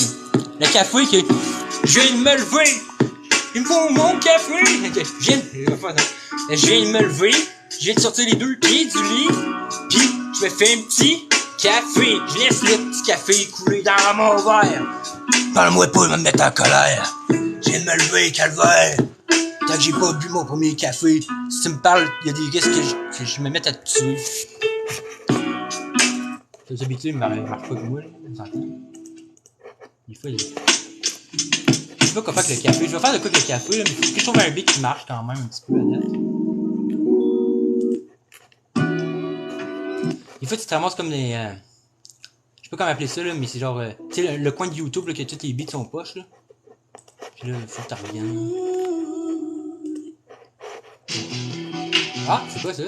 Le café qui est... Je viens de me lever. Il me faut mon café. Je viens de me lever. Je viens de sortir les 2 pieds du lit. Pis, je me fais un petit café. Je laisse le petit café couler dans mon verre. Parle-moi pas de me mettre en colère. Je viens de me lever, calvaire. Tant que j'ai pas bu mon premier café, si tu me parles, il y a des risques que je me mette à te tuer. Tes habitudes marchent pas comme moi, là. Des fois, je sais pas quoi faire avec le café. Je vais faire de quoi avec le café, là, mais faut que je trouve un beat qui marche quand même un petit peu à date. Des fois, tu te ramasses comme des... je sais pas comment appeler ça, là, mais c'est genre... tu sais, le coin de YouTube, là, que tous les beats sont poches, là. Puis là, faut que tu reviennes. Ah, c'est quoi ça?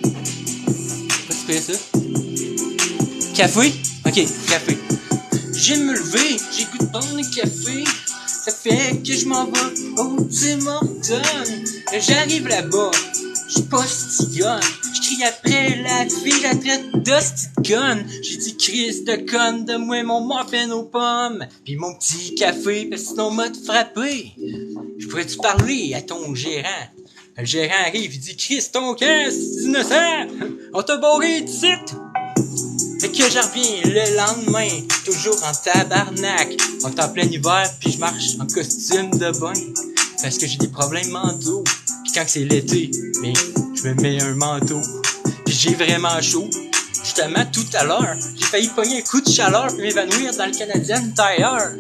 Pourquoi tu fais ça? Café? Ok, café. J'ai me lever, j'ai goût de prendre le café. Ça fait que je m'en vais au Tim Hortons. J'arrive là-bas, j'suis postillonne. J'crie après la fille, la traite d'hostie de conne. J'ai dit Chris de conne, de moi mon muffin aux pommes. Pis mon petit café, parce que sinon m'a frappé. Je pourrais-tu parler à ton gérant? Le gérant arrive, il dit Chris, ton camp, c'est innocent! On t'a barré d'ici! Fait que je reviens le lendemain, toujours en tabarnak. On est en plein hiver, puis je marche en costume de bain. Parce que j'ai des problèmes mentaux. Puis quand c'est l'été, ben, je me mets un manteau. Puis j'ai vraiment chaud. Justement, tout à l'heure, j'ai failli pogner un coup de chaleur puis m'évanouir dans le Canadian Tire.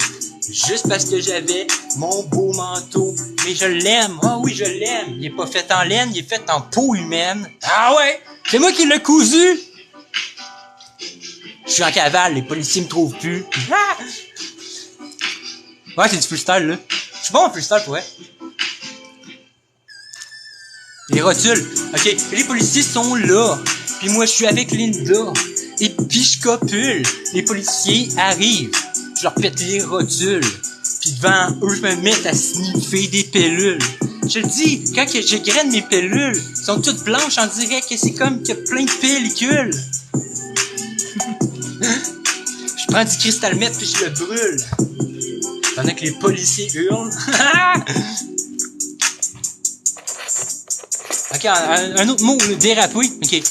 Juste parce que j'avais mon beau manteau. Mais je l'aime, ah oui je l'aime. Il est pas fait en laine, il est fait en peau humaine. Ah ouais, c'est moi qui l'ai cousu. Je suis en cavale, les policiers me trouvent plus. Ah! Ouais, c'est du freestyle là. Je suis bon en freestyle pour vrai. Les rotules, ok, les policiers sont là. Puis moi je suis avec Linda. Et puis je copule. Les policiers arrivent. Je leur pète les rotules. Puis devant eux, je me mets à sniffer des pilules. Je le dis, quand que j'égrène mes pilules, elles sont toutes blanches, on dirait que c'est comme qu'il y a plein de pellicules. Je prends du cristal meth puis je le brûle. Pendant que les policiers hurlent. Ok, un autre mot, le déraper. Ok.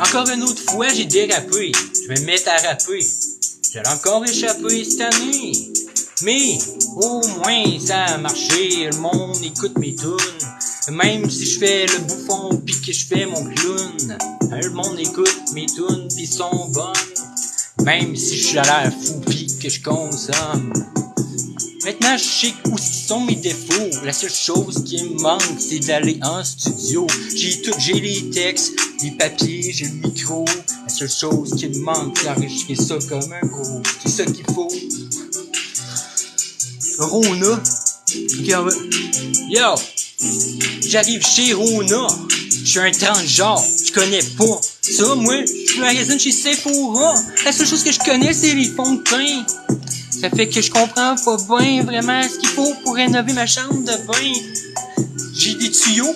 Encore une autre fois, j'ai dérapé. Je vais me mettre à rapper. J'ai encore échappé cette année. Mais, au moins, ça a marché. Le monde écoute mes tunes. Même si je fais le bouffon pis que je fais mon clown. Le monde écoute mes tunes pis sont bonnes. Même si je suis à l'air fou pis que je consomme. Maintenant, je sais où sont mes défauts. La seule chose qui me manque, c'est d'aller en studio. J'ai les textes, les papiers, j'ai le micro. La seule chose qui me manque, c'est d'enregistrer ça comme un gros. C'est ça qu'il faut. Rona. Ok, on va... Yo! J'arrive chez Rona. Je suis un transgenre. Je connais pas ça, moi. Je magasine chez Sephora. La seule chose que je connais, c'est les fonds de teint. Ça fait que je comprends pas bien vraiment ce qu'il faut pour rénover ma chambre de bain. J'ai des tuyaux,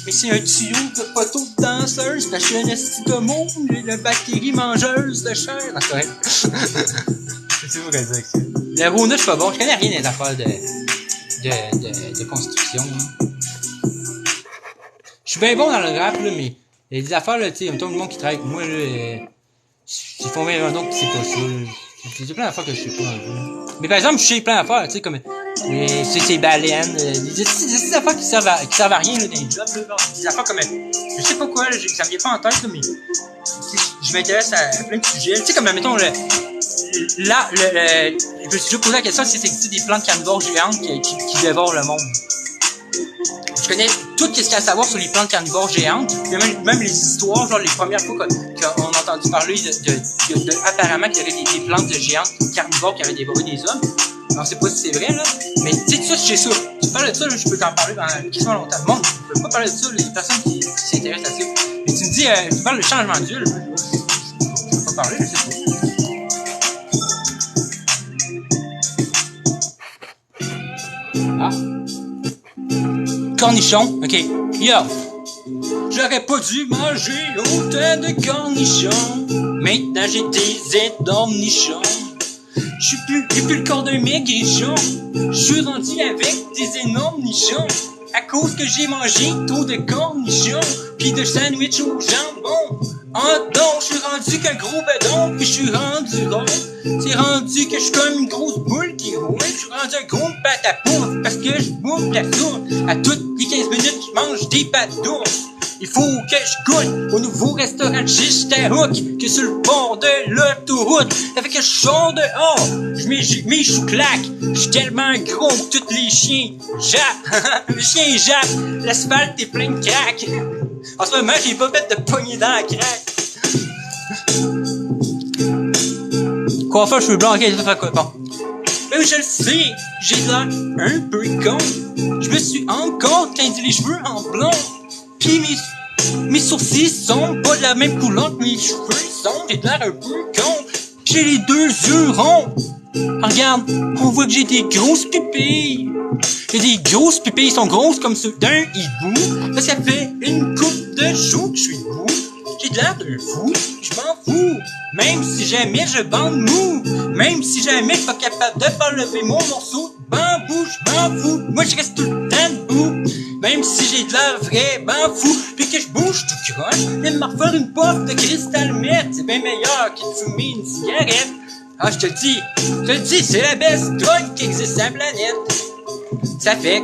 mais c'est un tuyau de poteau de danseuse, parce que je suis un estidomo, j'ai la bactérie mangeuse de chair. Non, c'est correct. C'est vrai avec ça. Le Rona, je suis pas bon, je connais rien des affaires de construction. Hein. Je suis bien bon dans le rap, là, mais il y a des affaires, là, tu sais, tout le monde qui travaille avec moi, là, ils font bien un nom pis c'est pas ça, là. C'est plein d'affaires que je sais pas. Mais par exemple, je sais plein d'affaires, tu sais, comme ces baleines, des affaires qui servent à rien là, dans les jobs, là, des affaires comme, je sais pas quoi, là, ça me vient pas en tête, là, mais je je m'intéresse à plein de sujets. Tu sais, comme, mettons, je me suis déjà posé la question si c'est des plantes carnivores géantes qui dévorent le monde. Je connais tout ce qu'il y a à savoir sur les plantes carnivores géantes, même les histoires, genre les premières fois qu'on a entendu parler apparemment qu'il y avait des plantes géantes carnivores qui avaient dévoré des hommes. Alors, je sais pas si c'est vrai, là, mais tu sais, ça, j'ai ça. Tu parles de ça, là, je peux t'en parler pendant quasiment longtemps. Bon, je peux pas parler de ça, les personnes qui s'intéressent à ça. Mais tu me dis, tu parles de changement d'huile, je peux pas parler, je sais pas. Ah. Cornichons, ok. Yo! J'aurais pas dû manger autant de cornichons. Maintenant j'ai des énormes nichons. J'ai plus le corps d'un maigrichon. Je suis rendu avec des énormes nichons. À cause que j'ai mangé trop de cornichons. Pis de sandwich au jambon. Oh non, je suis rendu qu'un gros bedon. Pis je suis rendu rond. C'est rendu que je suis comme une grosse boule qui roule. Je suis rendu un gros pâte à pouf. Parce que je bouffe la soupe. À toutes les 15 minutes, je mange des pâtes d'ours. Il faut que je goûte au nouveau restaurant de Chichtahook que sur le bord de l'autoroute. Ça fait que je sors dehors, je mets mes choux claques. Je suis tellement gros que tous les chiens jappent. Les chiens jappent, l'asphalte est plein de crack. En ce moment, j'ai pas fait de poignée dans la craque. Coiffeur, cheveux blancs, ok, ça fait quoi? Bon. Mais je le sais, j'ai l'air un peu con. Je me suis encore teint les cheveux en blond. Pis mes sourcils sont pas de la même couleur que mes cheveux sont. J'ai l'air un peu con. J'ai les deux yeux ronds. Regarde, on voit que j'ai des grosses pupilles. J'ai des grosses pupilles, sont grosses comme ceux d'un hibou. Là, ça fait une coupe de jours que je suis debout. J'ai de l'air d'un fou, je m'en fous. Même si jamais je bande mou. Même si jamais je suis pas capable de faire lever mon morceau de bambou, je m'en fous. Moi, je reste tout le temps debout. Même si j'ai de l'air vraiment fou, pis que je bouge tout croche, même me refaire une puff de cristal meth, c'est bien meilleur que de fumer une cigarette. Ah, je te le dis, c'est la best drogue qui existe sur la planète. Ça fait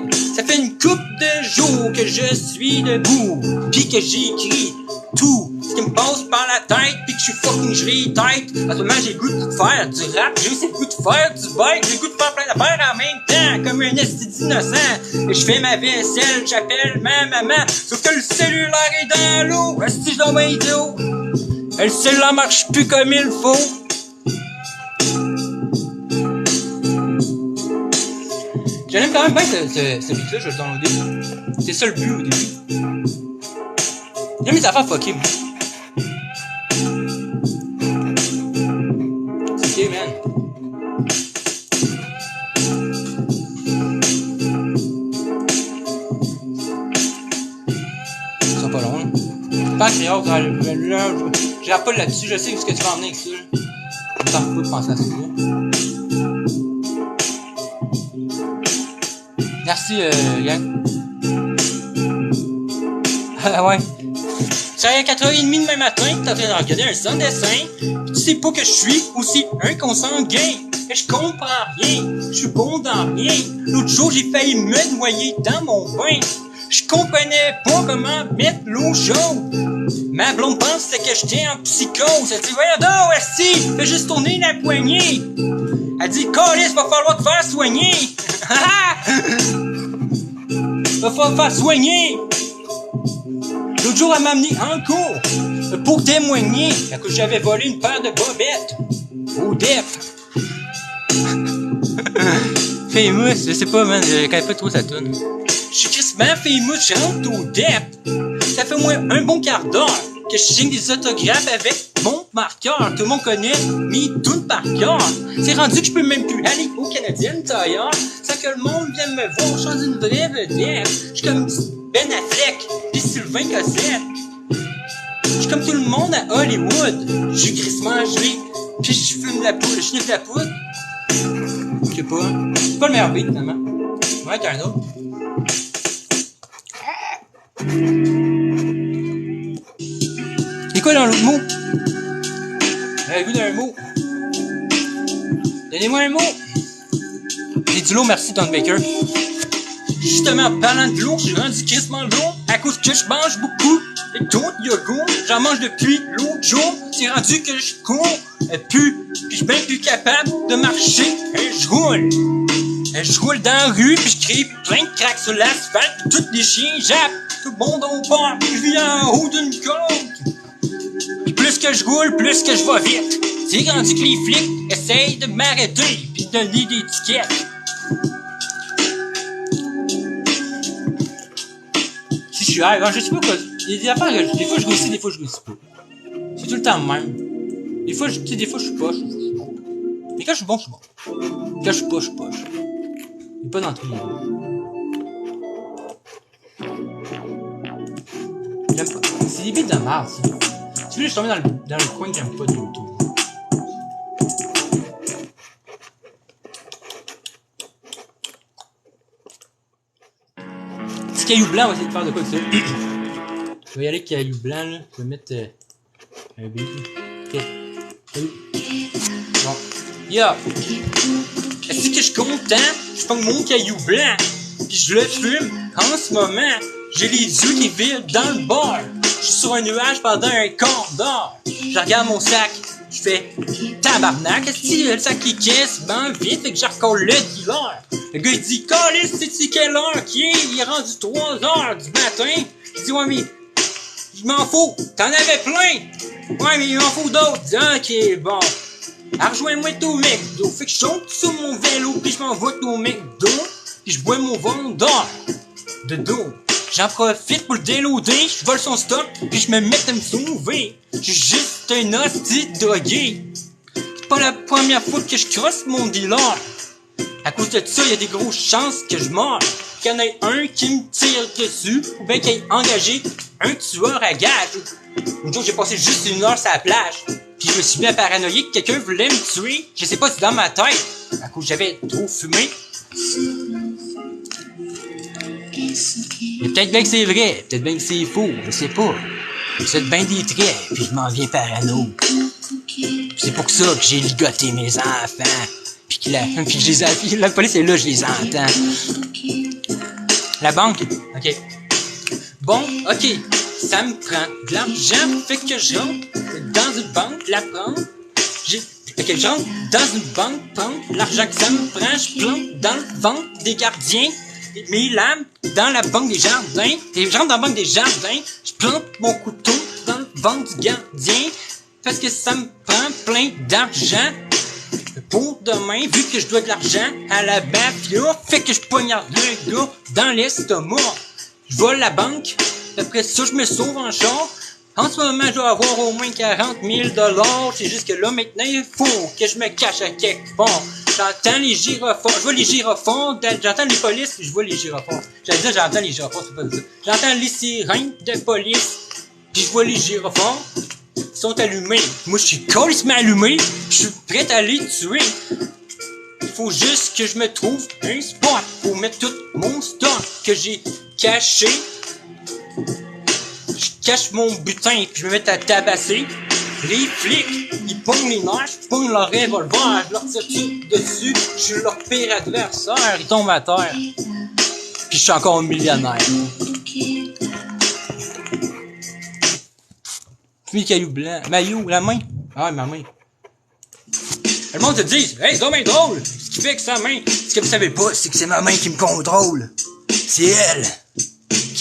une couple de jours que je suis debout, pis que j'écris tout ce qui me passe par la tête, pis que je suis fucking gelé tête. En ce moment, j'ai le goût de faire du rap, j'ai aussi le goût de faire du bike, j'ai le goût de faire plein d'affaires en même temps, comme un esti d'innocent. Et je fais ma vaisselle, j'appelle ma maman, sauf que le cellulaire est dans l'eau, esti je dois idiot. Le cellulaire marche plus comme il faut. J'aime quand même bien ce beat-là, je vais le downloader. C'est ça le but au début. J'aime les affaires fuckées, moi. C'est ok, man. Ils sont pas longs, là. Pas que j'ai pas là-dessus, je sais ce que tu vas emmener avec ça, là. Je t'en fous de penser à ça, là. Merci, Yann. Ouais. C'est à 4h30 demain matin, t'es en train de regarder un sans dessin, pis tu sais pas que je suis aussi un consanguin. Et je comprends rien, je suis bon dans rien. L'autre jour, j'ai failli me noyer dans mon bain. Je comprenais pas comment mettre l'eau chaude. Ma blonde pensait que j'étais en psychose. Elle dit, voyons donc, esti, fais juste tourner la poignée. Elle dit, câlisse, va falloir te faire soigner. Va falloir te faire soigner. L'autre jour, elle m'a amené en cours pour témoigner que j'avais volé une paire de bobettes au def. Famous, je sais pas, man, je connais pas trop sa toune. Je suis crissement famous, je rentre au def. Ça fait au moins un bon quart d'heure que je signe des autographes avec mon marqueur. Tout le monde connaît mes tunes par cœur. C'est rendu que je peux même plus aller au Canadien Tire sans que le monde vienne me voir. Je suis une vraie vedette. Je suis comme Ben Affleck pis Sylvain Cossette. Je suis comme tout le monde à Hollywood. Je suis crissement gelé pis je fume la poudre. Je sniffe la poudre. Je sais pas. C'est pas le meilleur beat finalement. On va mettre un autre. C'est quoi dans l'autre mot? J'avais vu d'un mot. Donnez-moi un mot. J'ai du l'eau, merci Don Baker. Justement, parlant de l'eau, j'ai rendu crissement de l'eau à cause que je mange beaucoup Et d'autres yogourts, j'en mange depuis l'autre jour. C'est rendu que je cours, puis je suis bien plus capable de marcher. Et je roule. Et je roule dans la rue, puis je crée plein de craques sur l'asphalte, puis tous les chiens jappent. Tout le monde au bord, puis je vis en haut d'une côte. Puis plus que je roule, plus que je vais vite. C'est rendu que les flics essayent de m'arrêter, puis de donner des tickets. Si je suis high, je sais pas quoi. Il y a des affaires, des fois je réussis, des fois je réussis pas. C'est tout le temps le même. Des fois, des fois je suis poche, des fois je suis bon. Mais quand je suis bon, je suis bon. Quand je suis poche, je suis poche. Mais pas dans tous les cas. J'aime pas. C'est des bits de merde, ça. Tu veux, je suis tombé dans le coin que j'aime pas de l'auto. Petit caillou blanc, on va essayer de faire de quoi que ça. Je vais y aller avec caillou blanc, là. Je vais mettre un bip. Ok. Salut. Bon. Yo! Est-ce que je suis content? Je prends mon caillou blanc, pis je le fume. En ce moment, j'ai les yeux qui virent dans le bar. Je suis sur un nuage pendant un quart d'heure. Je regarde mon sac, je fais tabarnak, est-ce que le sac qui caisse ben vite, fait que je recolle le dealer. Le gars il dit, Calice, sais-tu quelle heure qui est? Il est rendu 3h du matin. Je dis, ouais, mais je m'en fous, t'en avais plein. Ouais, mais il m'en faut d'autres. Ok, bon. Alors rejoins-moi au McDo. Fait que je saute sur mon vélo, puis je m'envoie au McDo, puis je bois mon vendeur de dos. J'en profite pour le déloader, je vole son stock, puis je me mets à me sauver. J'suis juste un hostie de drogué. C'est pas la première fois que je crosse mon dealer. À cause de ça, y a des grosses chances que je meure. Qu'il y en ait un qui me tire dessus, ou bien qu'il ait engagé un tueur à gage. Un jour, j'ai passé juste 1 heure sur la plage, puis je me suis mis à paranoïer que quelqu'un voulait me tuer. Je sais pas si dans ma tête, à cause j'avais trop fumé. Mais peut-être bien que c'est vrai, peut-être bien que c'est faux, je sais pas. Je fais bien des traits, puis je m'en viens parano. C'est pour ça que j'ai ligoté mes enfants. Puis la police est là, je les entends. La banque, ok. Bon, ok, ça me prend de l'argent, fait que je rentre dans une banque, la prendre. Fait que je rentre dans une banque, prendre l'argent que ça me prend, je plante dans le ventre des gardiens. Mes lames dans la banque des jardins. Et je rentre dans la banque des jardins, je plante mon couteau dans le ventre du gardien. Parce que ça me prend plein d'argent. Pour demain, vu que je dois de l'argent à la mafia, fait que je poignarde le gars dans l'estomac. Je vole la banque, après ça je me sauve en char. En ce moment, je dois avoir au moins 40 000 $. C'est juste que là, maintenant, il faut que je me cache à quelque part. J'entends les gyrophares, je vois les gyrophares, j'entends les polices, puis je vois les gyrophares. J'allais dire j'entends les gyrophares, c'est pas ça. J'entends les sirènes de police, puis je vois les gyrophares. Ils sont allumés. Moi, je suis complètement allumé, je suis prêt à les tuer. Il faut juste que je me trouve un spot pour mettre tout mon stock que j'ai caché. Je cache mon butin, puis je me mets à tabasser. Les flics, ils pognent les nerfs, je pogne leur revolver, je leur tire dessus, je suis leur pire adversaire, ils tombent à terre. Puis je suis encore millionnaire. Puis le caillou blanc. Maillot, la main. Ah ouais, ma main. Le monde te dit, hey, c'est dommage drôle. Ce qui fait que sa main, ce que vous savez pas, c'est que c'est ma main qui me contrôle. C'est elle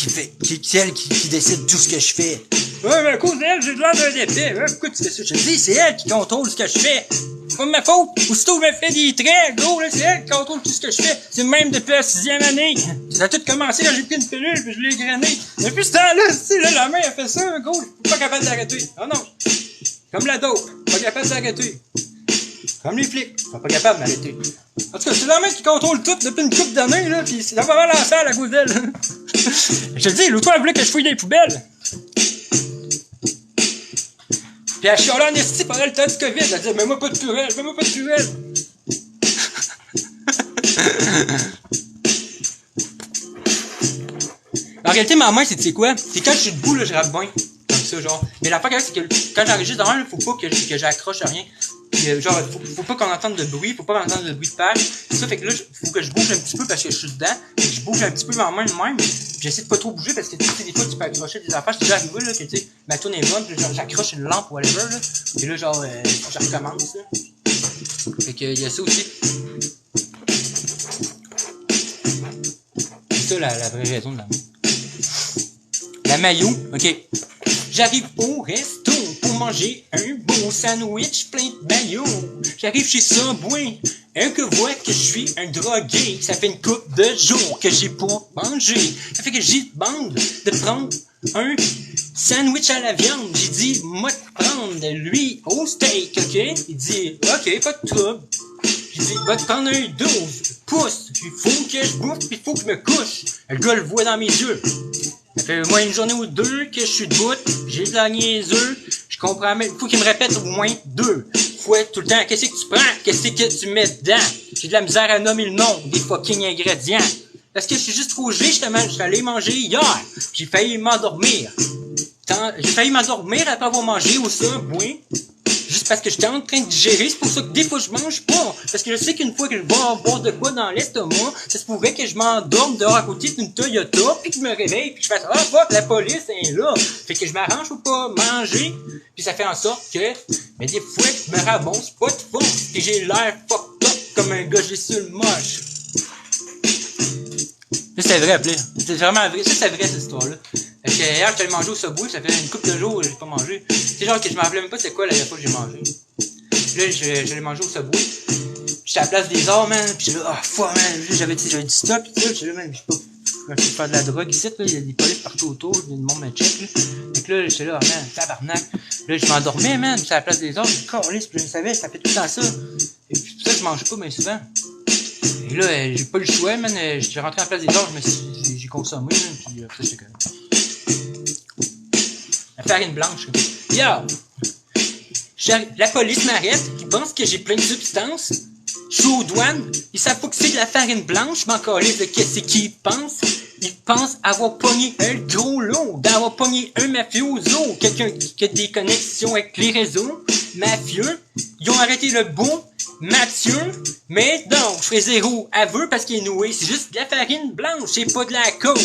c'est elle qui décide tout ce que je fais. Ouais, mais à cause d'elle, j'ai l'air d'un épais. Ouais, pourquoi tu fais ça? Je te dis, c'est elle qui contrôle ce que je fais. C'est pas de ma faute. Aussitôt, je me fais des traits, gros, là, c'est elle qui contrôle tout ce que je fais. C'est même depuis la 6e année. Ça a tout commencé quand j'ai pris une pilule, puis je l'ai grainé. Depuis ce temps-là, si, là, la main, elle fait ça, gros, je suis pas capable d'arrêter. Oh non. Comme la dope, pas capable d'arrêter. Comme les flics, ils sont pas capables d'arrêter. En tout cas, c'est la main qui contrôle tout depuis une couple d'années, là, pis c'est pas mal en salle à cause d'elle. Je te le dis, l'autre fois, elle voulait que je fouille des poubelles. Pis elle chialait en esti pendant le temps du COVID, elle disait, mets-moi pas de purelle, mets-moi pas de purelle. En réalité, ma main, c'est quoi? C'est quand je suis debout, là, je rappe bien. Comme ça, genre. Mais l'affaire, c'est que quand j'enregistre dans un, faut pas que j'accroche à rien. Puis, genre, faut pas qu'on entende de bruit, faut pas qu'on entende de bruit de page. Ça fait que là, faut que je bouge un petit peu parce que je suis dedans. Et je bouge un petit peu ma main de même. j'essaie de pas trop bouger parce que tu sais, des fois, tu peux accrocher des affaires. C'est déjà arrivé, là, que tu sais, ma tourne est bonne, puis genre, j'accroche une lampe ou whatever, là. Et là, genre, je recommence, là. Fait que, y a ça aussi. C'est ça, la vraie raison de la main. La maillot, ok. J'arrive au resto pour manger un bon sandwich plein de maillot. J'arrive chez Subway, un que voit que je suis un drogué. Ça fait une couple de jours que j'ai pas mangé. Ça fait que j'y demande de prendre un sandwich à la viande. J'ai dit, moi de prendre lui au steak, ok? Il dit, ok, pas de trouble. J'ai dit, va te prendre un 12 pouces. Il faut que je bouffe, puis il faut que je me couche. Le gars le voit dans mes yeux. Ça fait moins une journée ou deux que je suis debout, j'ai de la niaiseux, je comprends même, faut qu'il me répète au moins 2 fois tout le temps, qu'est-ce que tu prends, qu'est-ce que tu mets dedans, j'ai de la misère à nommer le nom des fucking ingrédients, parce que je suis juste trop gelé, justement, je suis allé manger hier, j'ai failli m'endormir, après avoir mangé au Subway, juste parce que j'étais en train de digérer, c'est pour ça que des fois je mange pas. Parce que je sais qu'une fois que je vais boire de quoi dans l'estomac, ça se pourrait que je m'endorme dehors à côté d'une Toyota, puis que je me réveille, puis que je fasse « Ah fuck, la police est là! » Fait que je m'arrange pour pas manger, puis ça fait en sorte que, mais des fois, je me rabonce pas de fond, puis j'ai l'air fucked up comme un gars sur le moche. Ça c'est vrai, appelé. C'est vraiment vrai, ça c'est vrai cette histoire-là. Fait que hier, j'étais allé manger au Subway, ça fait une couple de jours que j'ai pas mangé. C'est genre que je me rappelais même pas c'est quoi la dernière fois que j'ai mangé. Puis là, j'allais manger au Subway. J'étais à la place des arts, man. Pis j'étais là, ah, fuck, man. J'avais du stop, pis tout. J'étais là, man, je sais pas. Je peux faire de la drogue ici, là. Il y a des polices partout autour. Le monde me check, là. Fait que là, j'étais là, man, tabarnak. Là, je m'endormais, man. J'étais à la place des arts. Je calisse, pis je savais, ça fait tout le temps ça. Et puis, c'est pour ça que je mange pas, bien souvent. Et là, j'ai pas le choix, man. J'étais rentré à la place des arts, j'ai consommé, man. Pis après, j'étais comme. La farine blanche. Yo! La police m'arrête, ils pensent que j'ai plein de substances. Je suis aux douanes, ils savent pas que c'est de la farine blanche, je m'en calisse de qu'est-ce qu'ils pensent. Ils pensent avoir pogné un gros lot, d'avoir pogné un mafioso, quelqu'un qui a des connexions avec les réseaux. Mafieux, ils ont arrêté le bon Mathieu, mais donc, je ferai zéro aveu parce qu'il est noué, c'est juste de la farine blanche, c'est pas de la coke.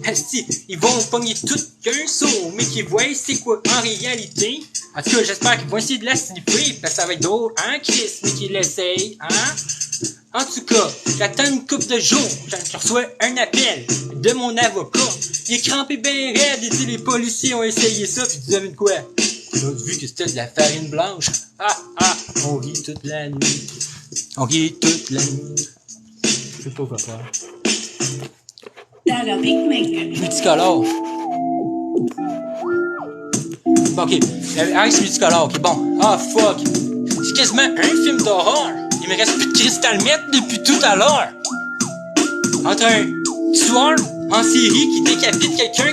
Asti, ils vont pogner tout qu'un saut, mais qu'ils voient c'est quoi en réalité. En tout cas, j'espère qu'ils vont essayer de la sniffer, parce que ça va être drôle, hein, Chris, mais qu'ils l'essayent, hein. En tout cas, j'attends une couple de jours, je reçois un appel de mon avocat. Il est crampé ben raide, il dit les policiers ont essayé ça, pis tu devines quoi? On a vu que c'était de la farine blanche. Ah, ah, on rit toute la nuit. On rit toute la nuit. Je sais pas quoi faire. Multicolore. Bon, ok. Ice multicolore, ok, bon. Ah, fuck. C'est quasiment un film d'horreur. Il me reste plus de cristal meth depuis tout à l'heure. Entre un tueur en série qui décapite quelqu'un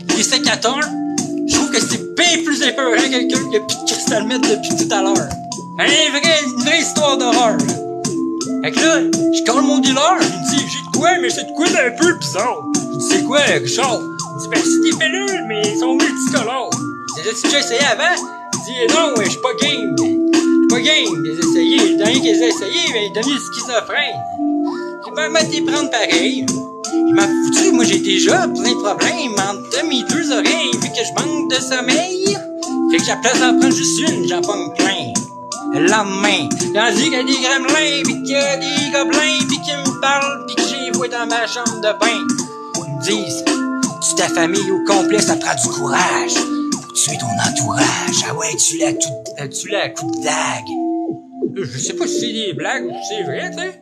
qui est sécateur, je trouve que c'est bien plus épeurant que quelqu'un qui a plus de cristal meth depuis tout à l'heure. Une vraie histoire d'horreur. Fait que là, je colle mon dealer, il me dit, j'ai de quoi, mais c'est de quoi d'un peu bizarre. Je dis, c'est quoi, Richard? Il dit, ben c'est des pilules, mais ils sont multicolores. Je dis, as-tu déjà essayé avant? Il dit, non, je suis pas game. Je suis pas game de les essayer. Le dernier qu'ils ont essayé, ben, il est devenu schizophrène. J'ai pas mal d'y prendre pareil. Il m'a foutu, moi j'ai déjà plein de problèmes entre mes deux oreilles, vu que je manque de sommeil. Fait que j'ai la place d'en prendre juste une, j'en pogne plein. Le lendemain, tandis qu'il y a des gremlins, pis qu'il y a des gobelins, pis qu'ils me parlent, pis que j'ai vu dans ma chambre de bain. Ils me disent, tu ta famille au complet, ça prend du courage. Pour tuer ton entourage. Ah ouais, tu l'as à coup de dague. Je sais pas si c'est des blagues ou si c'est vrai, tu sais.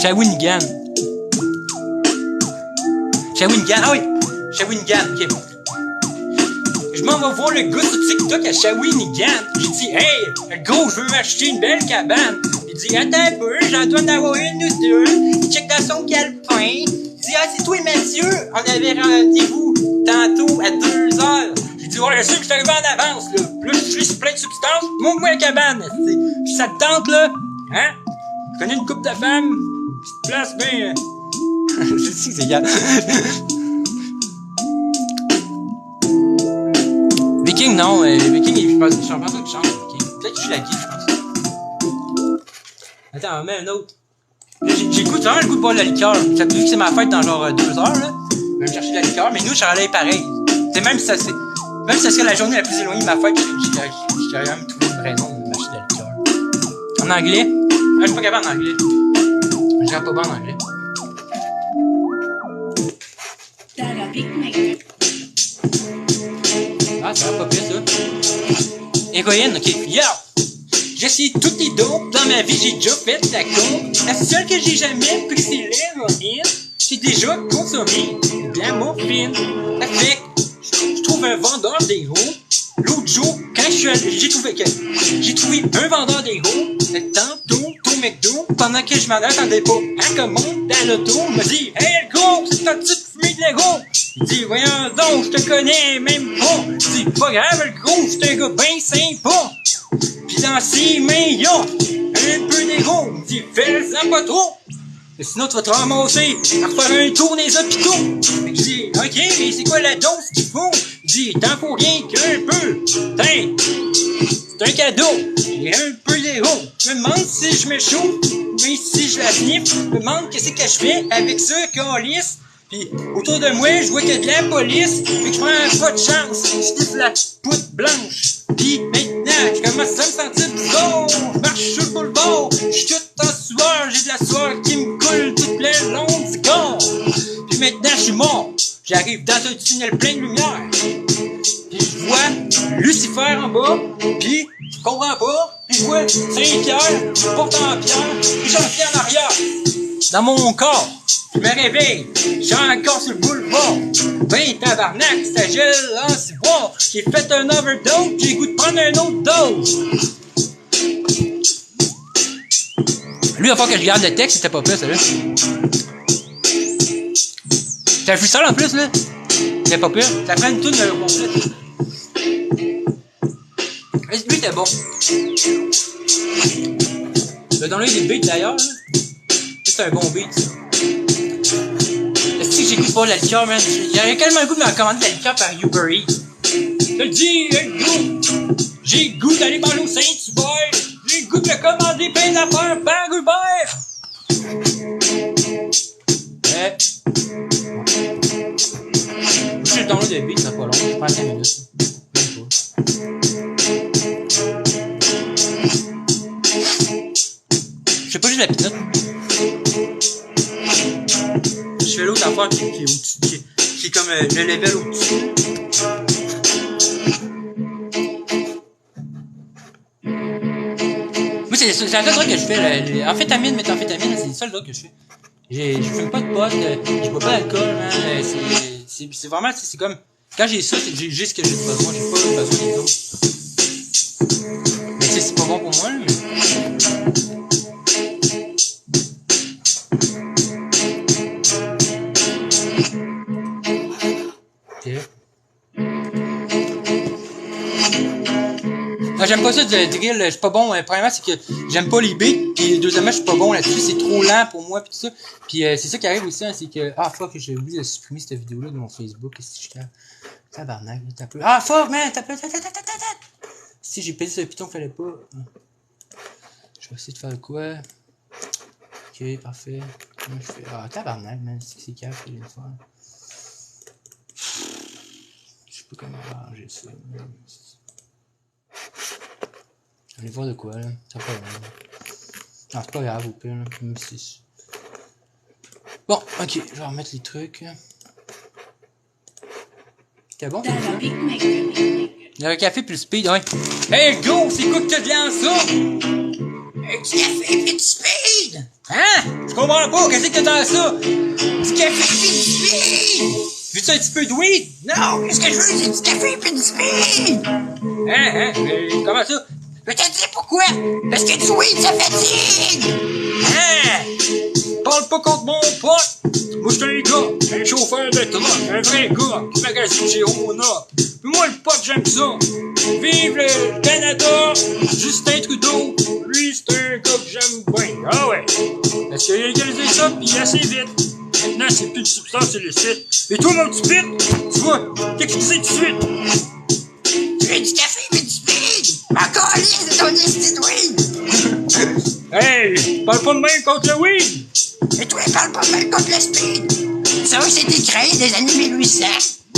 Shawinigan, ah oui, Shawinigan, ok. Je m'en vais voir le gars sur TikTok à Shawinigan. J'ai dit, hey, gros, je veux m'acheter une belle cabane. Il dit, attends un peu, j'en dois en avoir une ou deux. Il check dans son calepin. Il dit, ah, c'est toi, Mathieu. On avait rendez-vous tantôt à 2h. J'ai dit, ouais, je sais que je suis arrivé en avance, là. Puis là, je suis sur plein de substances. Montre-moi la cabane, si ça te tente, là. Hein? Je connais une couple de femmes. Petite place, ben. Je sais que c'est égal. Viking, non, Viking, je pense pas qu'il chante, Viking. Peut-être que je suis la guide, je pense. Attends, on met un autre. J'ai vraiment le goût de boire de la liqueur. Vu que c'est ma fête dans genre 2 heures, là. Je vais me chercher de la liqueur, mais nous, j'en allais pareil. C'est même si ça serait la journée la plus éloignée de ma fête, j'aurais quand même trouvé une raison de m'acheter de la liqueur. En anglais? Ah, je suis pas capable en anglais. Je dirais pas bon en anglais. Ah, ça va pas pire, ça. Héroïne, ok. Yo! J'essaie toutes les dopes. Dans ma vie, j'ai déjà fait la coke. La seule que j'ai jamais pris, c'est l'héroïne. J'ai déjà consommé de la morphine. Ça fait que je trouve un vendeur d'héros. L'autre jour, quand je suis allé, j'ai trouvé un vendeur d'héros. Tantôt, au McDo, pendant que je m'en attendais pas. À commande, dans l'auto, il m'a dit, hey, le gros, c'est ta petite fumée de Lego. Il dit, voyons donc, je te connais même pas. Il dit, pas grave, le gros, c'est un gars bien sympa. Pis dans ses mains, y'a un peu d'héros. Il dit, fais-en pas trop. Sinon, tu vas te ramasser à refaire un tour dans les hôpitaux. Fait que je dis, ok, mais c'est quoi la dose qu'il faut? Il dit, t'en faut rien qu'un peu. Tiens, c'est un cadeau. J'ai un peu d'héros. Je me demande si je me chauffe, mais si je la sniffe. Je me demande qu'est-ce que je fais avec ça qu'on lisse. Pis autour de moi, je vois qu'il y a de la police. Fait que je prends pas de chance. Je sniffe la poutre blanche. Pis maintenant, je commence à me sentir bizarre. Je marche sur le boulevard. Je suis tout en sueur. J'ai de la sueur qui me coule tout le long du corps. Pis maintenant, je suis mort. J'arrive dans un tunnel plein de lumière. Pis je vois Lucifer en bas. Pis je comprends pas. Pis je vois Saint-Pierre portant en pierre. Pis j'en viens en arrière. Dans mon corps. Je me réveille, j'ai encore sur le boulevard. Ben tabarnak, ça gèle en ciboire. J'ai fait un overdose, j'ai goût de prendre un autre dose. Lui, il va falloir que je garde le texte, c'était pas plus, ça là. C'est un freestyle en plus, là. C'était pas pire. Ça prend une toune de complet. Lui, était bon. Je vais donner des beats d'ailleurs, là. C'est un bon beat, ça. Est-ce que j'ai goût de boire de la liqueur, man? J'aurais tellement le goût de me commander de la liqueur par Uber Eats. Je te dis, le goût. J'ai le goût d'aller manger au Saint-Hubert. J'ai le goût de me commander plein d'affaires par Uber. Je le download de beat, ça pas long. Je prends 5 minutes. Je sais pas, j'ai la pinotte. Je fais l'autre affaire qui est au-dessus, qui est comme le level au-dessus. Moi, c'est la seule drogue que je fais. Amphétamine, méthamphétamine, c'est la seule drogue que je fais. Je fume pas de pot, je bois pas d'alcool, man. C'est vraiment, c'est comme, quand j'ai ça, c'est que j'ai juste ce que j'ai besoin. J'ai pas besoin des autres. Mais c'est pas bon pour moi, là, mais. Non, j'aime pas ça de drill, je suis pas bon. Premièrement, c'est que j'aime pas les beats, puis deuxièmement, je suis pas bon là-dessus, c'est trop lent pour moi, pis tout ça. Puis c'est ça qui arrive aussi, hein, c'est que fuck, j'ai oublié de supprimer cette vidéo-là de mon Facebook. Qu'est-ce que je fais? Tabarnak, t'as peu. Fuck, man, t'as peu. Si j'ai pété ce piton, fallait pas. Je vais essayer de faire quoi? Ok, parfait. Comment je fais? Tabarnak, man, c'est calme, je vais le faire. Je sais pas comment arranger ça. Je vais voir de quoi, là. Ça pas grave. Non, c'est pas grave, au pire, là. Même si... Bon, ok, je vais remettre les trucs. C'était bon, il y a un café plus speed, ouais. Hey, go, c'est quoi que t'as de l'ensemble? Un petit café plus speed! Hein? Je comprends pas, qu'est-ce que t'as dans ça? Du café plus speed! Veux-tu un petit peu de weed? Non, qu'est-ce que je veux, c'est du café plus speed! Comment ça? Je te dis pourquoi! Parce que du weed, ça fatigue! Parle pas contre mon pote! Moi, j'suis un gars, un chauffeur de truck, un vrai gars, qui magasine chez Rona. Puis moi, le pote, j'aime ça. Vive le Canada! Justin Trudeau, lui, c'est un gars que j'aime bien. Ah ouais! Parce qu'il a légalisé ça, pis assez vite. Maintenant, c'est plus une substance illicite. Et toi, mon petit pit, tu vois, qu'est-ce que c'est tout de suite? Tu veux du café, mais du speed! Ma colline, c'est ton esti de weed! Hey! Parle pas de même contre le weed! Et toi, parle pas mal contre le speed. Ça, c'était créé des années 1800.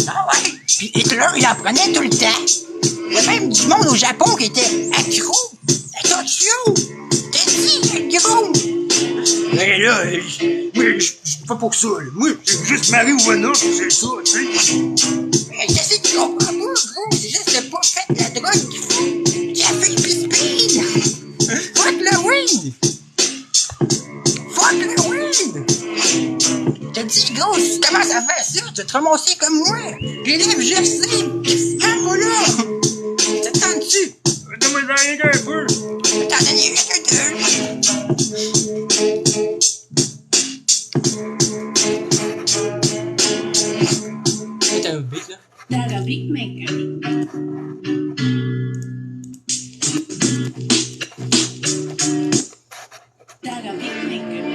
Ah ouais? Puis Hitler, il en prenait tout le temps. Il y a même du monde au Japon qui était accro. Attention! T'es dit, gros! Mais là, moi, je suis pas pour ça, là. Moi, c'est juste Marijuana, c'est ça, tu sais. Mais qu'est-ce que tu comprends pas, gros? C'est juste pas fait de la drogue qu'il faut. Café pis speed! Fuck le weed! Fuck le weed! T'as dit, gros, si tu commences à faire ça, tu vas te ramasser comme moi. L'élève GFC, hein, pas là. T'attends-tu? Donne-moi dans les gars un peu. T'en donner un deux. T'as un beat, là? Dada Big Maker. Dada Big Maker.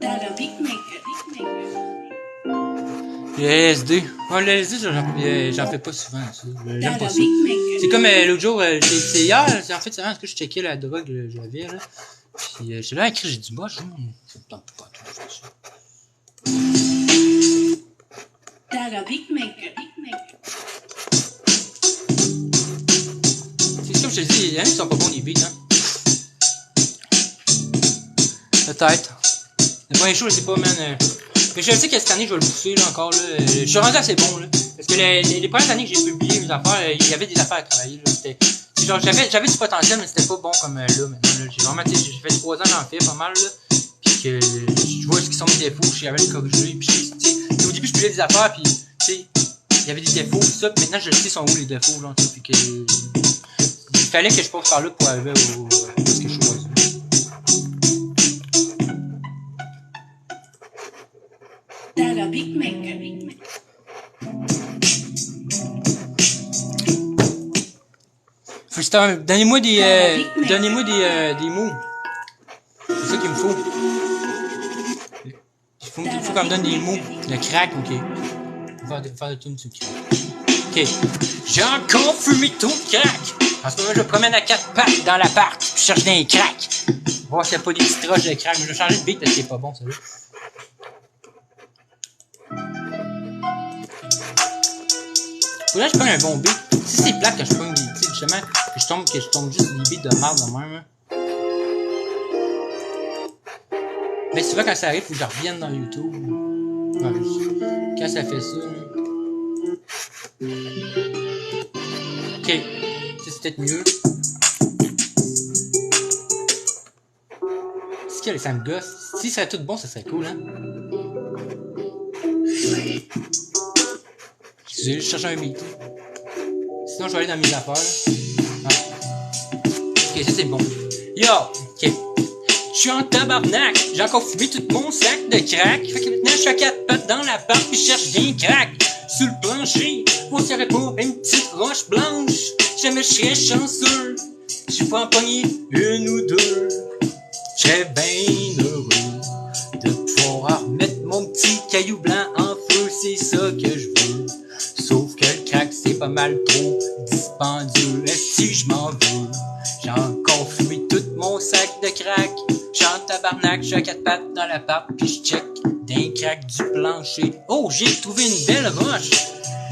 Dada Big Maker. Le LSD. Ouais, le LSD, j'en fais pas souvent, ça. J'aime Dada pas ça. Big Maker. C'est comme l'autre jour, c'est hier, en fait, c'est vraiment ce que je checkais la drogue que j'avais, là. Puis j'ai là écrit, j'ai dit, moi, je me tente pas tout, je fais ça. Dada Big Maker. C'est comme je te dis, il y en a qui sont pas bons, les beats, hein. Peut-être. Le premier show, je sais pas, man. Mais je sais que cette année, je vais le pousser, là, encore, là. Je suis rendu assez bon, là. Parce que les premières années que j'ai publié mes affaires, il y avait des affaires à travailler, là. C'était, genre, j'avais du potentiel, mais c'était pas bon comme là, maintenant, là. J'ai vraiment, tu sais, j'ai fait 3 ans j'en fais pas mal, là. Puis que je vois ce qui sont mes défauts, je savais le corriger, puis tu sais, au début, je publiais des affaires, puis, tu sais, il y avait des défauts, tout ça, puis maintenant, je sais sont où les défauts, là, tu sais, puis que, il fallait que je passe par là pour arriver au ce que je choisis. Dada Big Maker. Donnez-moi des mots. C'est ça qu'il me faut. Il faut qu'on me donne des mots. Le crack, ok. On va faire de tout sur le crack. Ok. J'ai encore fumé tout le crack. En ce moment, je me promène à 4 pattes dans l'appart. Je cherche des cracks. Voir s'il n'y a pas des petites roches de crack. Mais je vais changer de beat parce qu'il est pas bon, ça là. Faudrait que je prenne un bon beat. Si c'est plate que je prenne des beats, justement, que je tombe juste des beats de merde de même. Hein. Mais souvent quand ça arrive, faut que je revienne dans YouTube. Ouais, quand ça fait ça. Là. Ok. Ça c'est peut-être mieux. Si ça me gosse. Si ça serait tout bon, ça serait cool, hein. Excusez, je cherche un beat. Sinon, je vais aller dans mes affaires. Ah. Ok, ça c'est bon. Yo! Ok. Je suis en tabarnak. J'ai encore fumé tout mon sac de crack. Fait que maintenant, je suis à 4 pattes dans la porte pis je cherche des cracks. Sur le plancher, on serait pas une petite roche blanche. Jamais je serais chanceux. J'ai pas empoigné une ou deux. Je serais bien heureux de pouvoir remettre mon petit caillou blanc en feu. C'est ça que je veux. Sauf que le crack c'est pas mal trop dispendieux. Si je m'en veux, j'ai encore fumé tout mon sac de crack. J'suis en tabarnak, j'suis à 4 pattes dans l'appart, pis j'check d'un crack du plancher. Oh, j'ai trouvé une belle roche.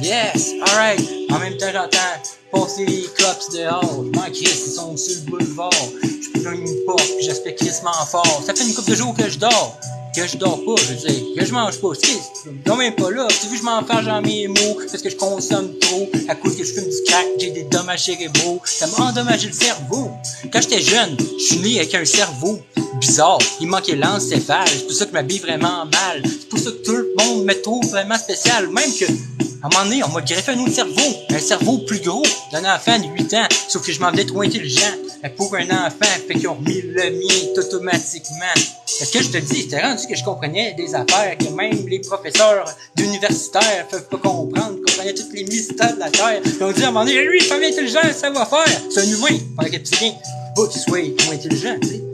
Yes, alright. En même temps, j'entends passer les cops dehors. J'm'en crisse, ils sont sur le boulevard. J'pogne une porte, pis j'aspire crissement fort. Ça fait une couple de jours que je dors. Que je dors pas, je veux dire, que je mange pas, c'est non même pas là, tu veux je m'enfarge dans mes mots, parce que je consomme trop, à cause que je fume du crack, j'ai des dommages cérébraux, ça m'a endommagé le cerveau. Quand j'étais jeune, je suis né avec un cerveau bizarre, il manquait l'encéphale, c'est pour ça que je m'habille vraiment mal, c'est pour ça que tout le monde me trouve vraiment spécial, même que, à un moment donné, on m'a greffé un autre cerveau plus gros, d'un enfant de 8 ans, sauf que je m'en venais trop intelligent, pour un enfant, fait qu'ils ont remis le mien tout automatiquement. Est-ce que je te dis, c'était rendu que je comprenais des affaires que même les professeurs d'universitaires peuvent pas comprendre, comprenaient tous les mystères de la Terre. Ils ont dit à un moment donné, lui, il est pas bien intelligent, ça va faire. C'est un humain, pendant que tu viens, pas qu'il soit trop intelligent, tu sais.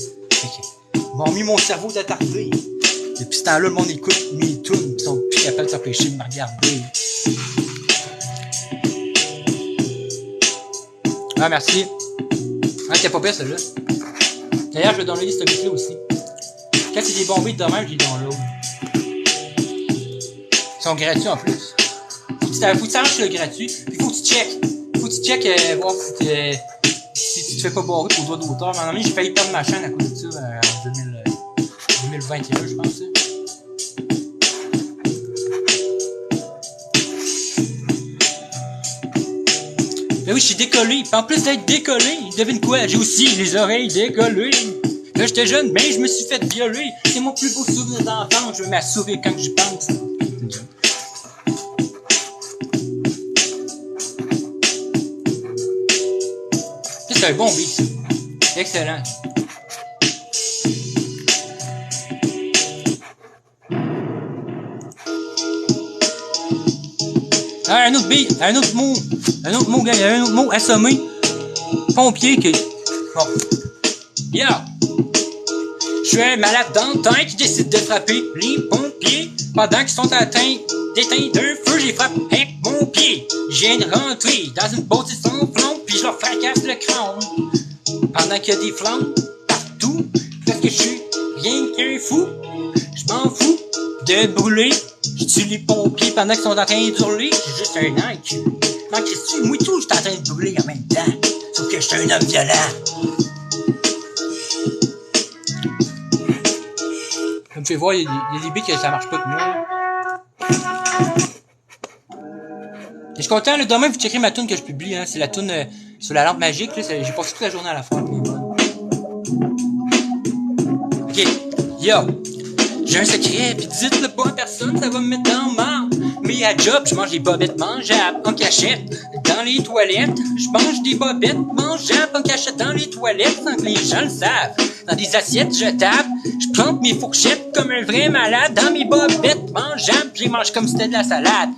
Ils m'ont mis mon cerveau d'attardé. Depuis ce temps-là, le monde écoute mes tunes, ils sont plus capables de s'empêcher de me regarder. Ah, merci. Ah, c'était pas pire, celui-là. D'ailleurs, je vais downloader ce beat-là aussi. Quand c'est des bons beats de même, je les download. Ils sont gratuits en plus. Faut que tu t'arranges sur le gratuit, puis faut que tu check. Faut que tu check, voir si tu te fais pas barrer pour droit d'auteur. Mais à un moment donné, j'ai failli perdre ma chaîne à cause de ça en 2021, je pense. Ben oui, je suis décollé. Puis en plus d'être décollé, devine quoi? J'ai aussi les oreilles décollées. Là, j'étais jeune, mais je me suis fait violer. C'est mon plus beau souvenir d'enfance. Je vais m'assurer quand j'y pense. C'est un bon beat. Excellent. Ah, un autre beat, un autre mot, gars, il y a un autre mot, assommé. Pompier qui... Bon. Yeah! Je suis un malade d'antin qui décide de frapper les pompiers. Pendant qu'ils sont d'éteindre d'un feu, j'ai frappé avec mon pied. Je viens de rentrer dans une bâtisse sans flamme, puis je leur fracasse le crâne. Pendant qu'il y a des flammes partout, parce que je suis rien qu'un fou. Je m'en fous de brûler. Je tue les pompiers pendant qu'ils sont en train d'hurler. J'ai juste un encul. Moi, qu'est-ce que moi tout, je suis en train de brûler en même temps. Sauf que je suis un homme violent. Ça me fait voir, il y a des beats que ça marche pas que moi. Et je suis content, là, demain vous checkerez ma tune que je publie, hein. C'est la tune sur la lampe magique, là. J'ai passé toute la journée à la faire. Ok, yo. J'ai un secret, pis dites-le pas à personne, ça va me mettre dans marde. Mais à job, je mange des bobettes mangeables en cachette dans les toilettes. Je mange des bobettes mangeables en cachette dans les toilettes sans que les gens le savent. Dans des assiettes jetables, je plante mes fourchettes comme un vrai malade. Dans mes bobettes mangeables, je les mange comme si c'était de la salade.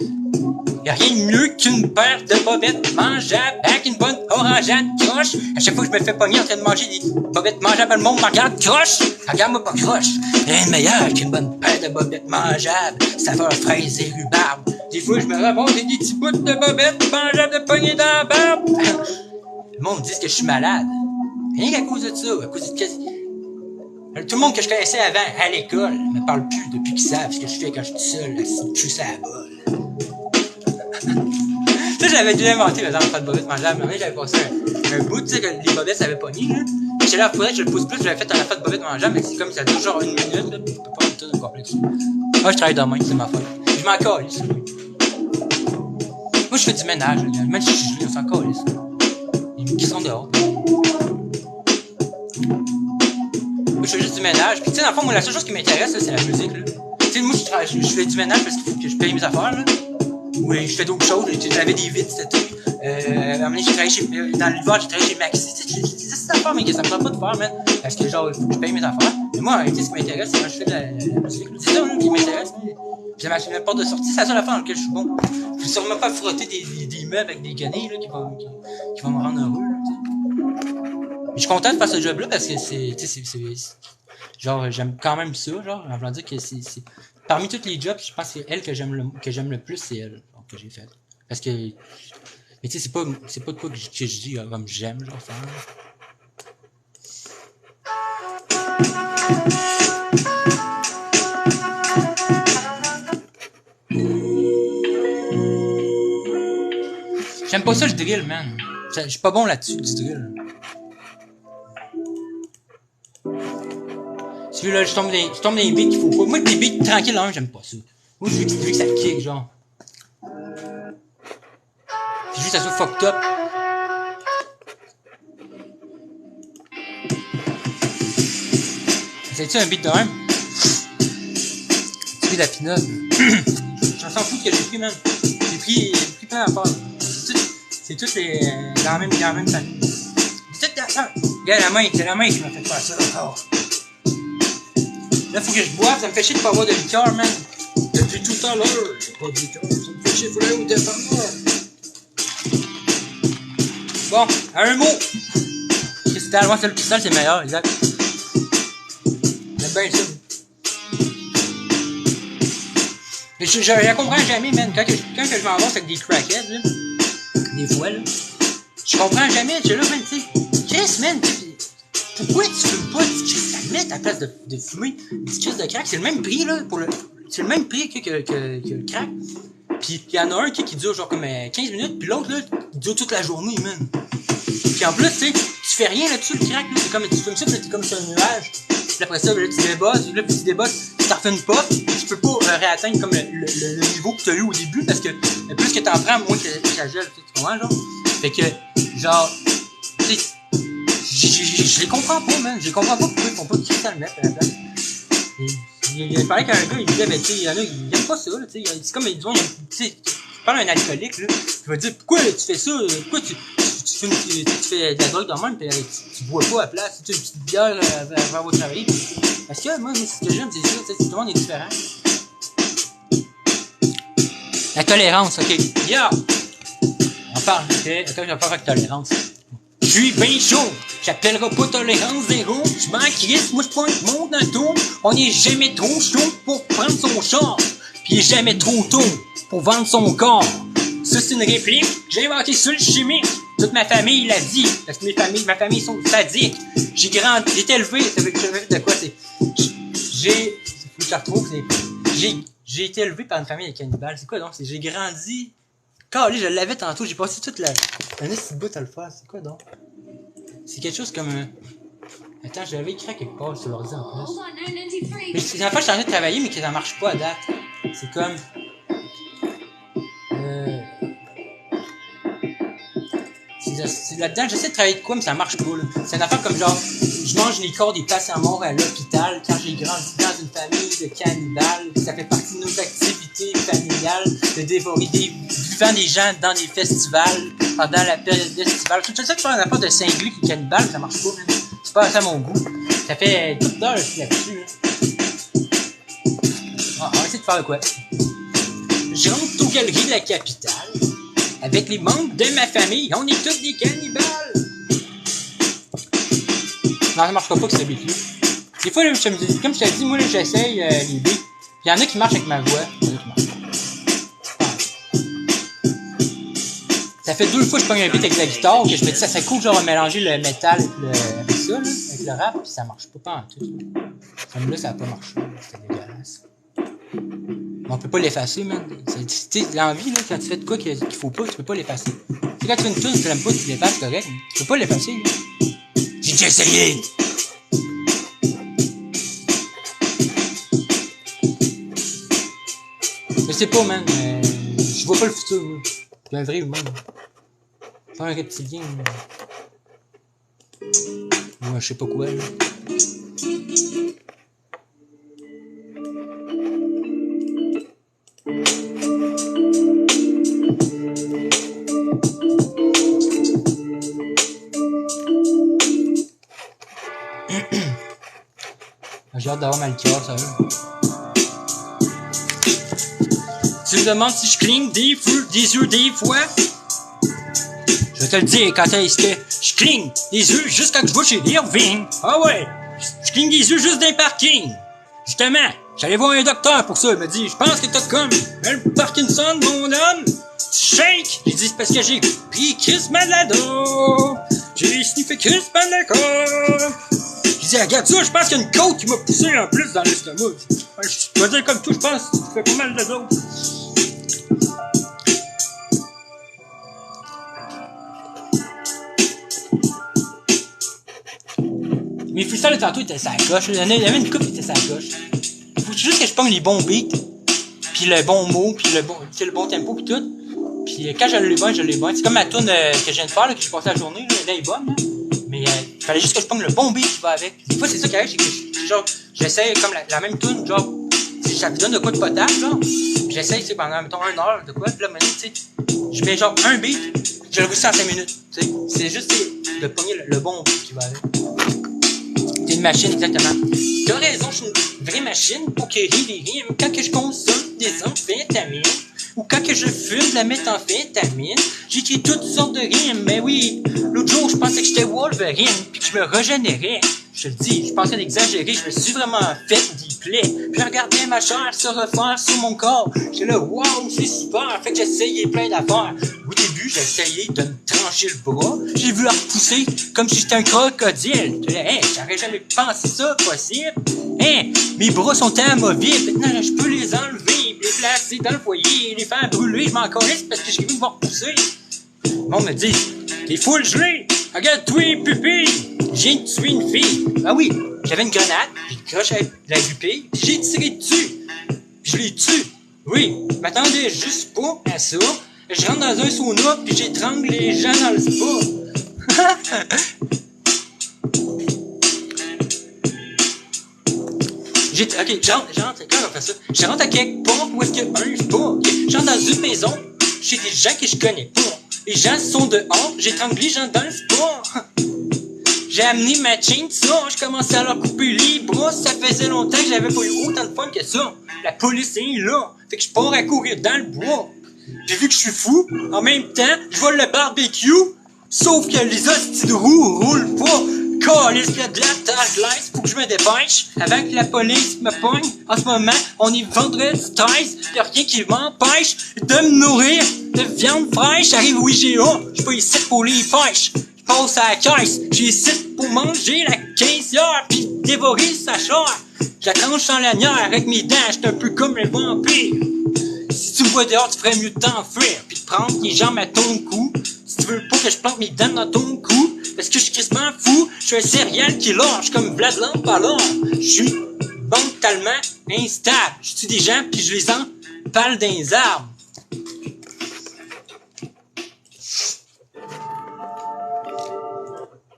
Y'a rien de mieux qu'une paire de bobettes mangeables avec une bonne orangeade croche. À chaque fois que je me fais pogner en train de manger des bobettes mangeables, le monde me regarde croche. Regarde-moi pas croche. Rien de meilleur qu'une bonne paire de bobettes mangeables, saveur fraise et rhubarbe. Des fois, je me ramasse des petits bouts de bobettes mangeables de poignées dans la barbe. Le monde dit que je suis malade. Rien qu'à cause de ça, à cause de... Tout le monde que je connaissais avant à l'école me parle plus depuis qu'ils savent ce que je fais quand je suis seul, assis le cul sur la bolle. Ça, j'avais déjà inventé, par exemple, pas de bobettes mangeables. Mais j'avais passé un bout, tu sais, que les bobettes, ça avait pas mis, là. J'étais là, faudrait que je le pousse plus, j'avais fait un affaire de bobettes mangeables, mais c'est comme ça dure genre une minute, là, pis tu peux pas mettre tout complet dessus. Moi, je travaille demain, c'est ma faute. Je m'en calisse. Moi, je fais du ménage, là. Même si je suis gelé, on s'en calisse. Ils sont dehors. Moi, je fais juste du ménage. Pis tu sais, dans le fond, moi, la seule chose qui m'intéresse, là, c'est la musique, là. Tu sais, moi, je fais du ménage parce qu'il faut que je paye mes affaires, là. Oui, je fais d'autres choses. J'avais des vides, c'était tout. À un moment donné, j'ai travaillé dans l'hiver, j'ai travaillé chez Maxi. J'ai dit cette affaire, mais que ça me tente pas de faire, man. Parce que, genre, il faut que je paye mes affaires. Mais moi, tu sais, ce qui m'intéresse, c'est quand je fais de la musique. C'est ça, qui m'intéresse. J'ai ma porte de sortie, c'est la seule affaire dans laquelle je suis bon. Je vais sûrement pas frotter des meubles avec des guenilles, là, qui vont me rendre heureux, là, tu sais. Mais je suis content de faire ce job-là parce que c'est genre, j'aime quand même ça, genre, en voulant dire que c'est, parmi tous les jobs, je pense que c'est elle que j'aime le plus, c'est elle, genre, que j'ai fait. Parce que, mais tu sais, c'est pas de quoi que je dis, comme j'aime, genre, faire. J'aime pas ça le drill, man. Je suis pas bon là-dessus, du drill. Tu veux, là, je tombe dans les beats qu'il faut pas. Moi, des beats tranquilles, là, j'aime pas ça. Moi, je veux que ça kick, genre. Puis juste, ça soit fucked up. C'est-tu un beat de même? Tu pris de la pinotte. J'en s'en fous ce que j'ai pris, man. J'ai pris plein d'affaires. C'est toutes les, dans la même famille. C'est tout, regarde c'est la main qui m'a fait faire ça, encore. Là, faut que je boive, ça me fait chier de pas avoir de liqueur, man. Depuis tout à l'heure, j'ai pas de liqueur, ça me fait chier, faut aller au dépanneur. Bon, un mot. Cristal, moi, c'est le cristal, c'est meilleur, exact. J'aime bien ça. Mais je la comprends jamais, man. Quand je m'en vais avec des crackheads, là, des fois, là, Je comprends jamais, je là, man, tu sais, Chris, man, pourquoi tu fumes pas du Chris Almet à la place de fumer du Chris de crack? C'est le même prix, là, c'est le même prix que le crack. Pis il y en a un qui dure genre comme 15 minutes, pis l'autre, là, il dure toute la journée, man. Pis en plus, tu sais, tu fais rien là-dessus, le crack, là, c'est comme, tu fumes ça, pis là, t'es comme sur un nuage. Pis après ça, là, tu débosses, là, pis tu débosses, tu t'en refais une puff, tu peux pas réatteindre comme le niveau que t'as eu au début, parce que plus que t'en prends, moins que ça gèle, tu comprends, genre? Fait que, genre, tu sais, je les comprends pas, man. Je les comprends pas pourquoi ils font pas de Chris Almet à la place. Il parlait qu'un gars, il disait, ben, tu sais, il y en a, ils aiment pas ça, là, tu sais. C'est comme, disons, tu sais, tu parles à un alcoolique, là, tu vas dire, pourquoi tu fais ça? Pourquoi tu fumes, tu fais de la drogue dans le même, pis tu bois pas à la place, tu sais, une petite bière avant de travailler. Parce que, moi, c'est ce que j'aime, c'est ça, tu sais, tout le monde est différent. La tolérance, ok. Yeah! On parle, ok? Attends, je vais pas avec tolérance. Je suis bien chaud, j'appellerai pas tolérance zéro. Je m'en crisse, moi je prends le monde dans le tour. On est jamais trop chaud pour prendre son char, pis il est jamais trop tôt pour vendre son corps. Ça c'est une réplique que j'ai inventée sur le chimique. Toute ma famille l'a dit, parce que ma famille sont sadiques. J'ai été élevé, ça veut dire de quoi c'est. J'ai été élevé par une famille de cannibales. C'est quoi donc? J'ai grandi. Calé, je l'avais tantôt, j'ai passé toute la. Un petit bout à le faire, c'est quoi donc? C'est quelque chose comme Attends, je l'avais écrit à quelque part sur l'ordi en plus. Mais c'est la fois que je suis en train de travailler, mais que ça marche pas à date. C'est comme. C'est là-dedans, j'essaie de travailler de quoi, mais ça marche pas, là. C'est une affaire comme genre, je mange les corps des patients morts à l'hôpital quand j'ai grandi dans une famille de cannibales. Ça fait partie de nos activités familiales de dévorer vivant des gens dans des festivals pendant la période estivale. Je sais que faire une affaire de cinglé qui est cannibale, ça marche pas, man. C'est pas assez à mon goût. Ça fait toute l'heure là-dessus, là. On va essayer de faire quoi? Je rentre aux galeries de la capitale. Avec les membres de ma famille, on est tous des cannibales! Non, ça marchera pas que ce beat-là. Des fois, là, comme je t'ai dit, moi, là, j'essaye les beats. Il y en a qui marchent avec ma voix. Il y en a qui marchent pas. Ça fait 2 fois que je pogne un beat avec la guitare, que je me dis, ça serait cool, genre, mélanger le métal avec ça, là, avec le rap, pis ça marche pas en tout. Comme là, ça a pas marché. C'était dégueulasse. On peut pas l'effacer, man. Tu sais, l'envie, là, quand tu fais de quoi qu'il faut pas, tu peux pas l'effacer. Tu sais, quand tu fais une tune, tu l'aimes pas, tu l'effaces, correct. Tu peux pas l'effacer, là. J'ai déjà essayé! Je sais pas, man. Je vois pas le futur, moi. Je suis un vrai humain. Faire un reptilien. Moi, je sais pas quoi, là. J'ai hâte d'avoir ma liqueur, ça va. Tu me demandes si je cligne des yeux des fois? Je vais te le dire quand est-ce que je cligne des yeux juste quand je vais chez Irving. Ah ouais! Je cligne des yeux juste dans les parkings. Justement, j'allais voir un docteur pour ça. Il m'a dit, je pense que t'as comme un Parkinson, mon homme. Tu shakes. J'ai dit, c'est parce que j'ai pris Chris Malado. J'ai sniffé Chris Malado. J'ai dit, regarde ça, je pense qu'il y a une côte qui m'a poussé en plus dans l'estomac. Je vais dire comme tout, je pense que tu fais pas mal de d'autres. Mes freestyles de tantôt étaient sa coche. Il y avait une coupe qui était sa coche. Faut juste que je pogne les bons beats, pis le bon mot, pis le bon tempo, pis tout. Pis quand je l'ai bon. C'est comme ma tune que je viens de faire, là, que j'ai passé la journée, là, elle est bonne, là. Mais il fallait juste que je pogne le bon beat qui va avec. Des fois, c'est ça qui arrive, c'est que genre, j'essaie comme la même tune, genre, ça te donne de quoi de potable, genre. Pis j'essaie, tu sais, pendant, mettons, 1 heure de quoi, pis là, maintenant, tu sais, je mets genre un beat, je le réussis en 5 minutes, tu sais. C'est juste de pogner le bon beat qui va avec. C'est une machine, exactement. T'as raison, je suis une vraie machine pour créer des rimes quand que je consomme des amphétamines. Ou quand que je fume de la méthamphétamine. J'écris toutes sortes de rimes, mais oui. L'autre jour, je pensais que j'étais Wolverine, puis que je me régénérais. Je le dis, je pensais d'exagérer, je me suis vraiment fait des plaies. Puis je regardais ma chair se refaire sur mon corps. J'étais là, wow, c'est super, fait que j'essayais plein d'affaires. Au début, j'ai essayé de me trancher le bras. J'ai vu la repousser comme si j'étais un crocodile. Hey, j'aurais jamais pensé ça possible. Hein, mes bras sont amovibles. Maintenant, je peux les enlever, les placer dans le foyer, les faire brûler. Je m'en calisse parce que j'ai vu qu'ils vont repousser. Le monde me dit, t'es full gelé. Regarde-toi, pupille. Je viens de tuer une fille. Ah oui, j'avais une grenade, puis je croche avec la pupille, puis j'ai tiré dessus. Puis je l'ai tué. Oui, je m'attendais juste pas à ça. Je rentre dans un sauna, puis j'étrangle les gens dans le spa. Ok, j'entre, quand on fait ça? Je rentre à quelque part où est-ce qu'il y a un spa. Okay. J'entre dans une maison, chez des gens que je connais pas. Les gens sont dehors, j'étrangle les gens dans le spa. J'ai amené ma chaîne, ça, je commençais à leur couper les bras. Ça faisait longtemps que j'avais pas eu autant de fun que ça. La police est là, fait que je pars à courir dans le bois. Puis vu que je suis fou, en même temps, je vole le barbecue. Sauf que les hosties de roues roulent pas. Calisse, il y a de la tâche glace, faut que je me dépêche avant que la police me pogne. En ce moment, on est vendredi 13, y'a rien qui m'empêche de me nourrir de viande fraîche. J'arrive au IGA, j'suis pas ici pour les pêches. J'passe à la caisse, j'suis ici pour manger la caissière pis dévorer sa chair. Je la tranche en lanière avec mes dents, j'suis un peu comme un vampire. Si tu me vois dehors, tu ferais mieux de t'enfuir pis de prendre les jambes à ton cou. Si tu veux pas que je plante mes dents dans ton cou, parce que je suis crissement fou, je suis un serial killer, je suis comme Vlad Lampalor. Je suis mentalement instable. Je tue des gens pis je les empale dans les arbres.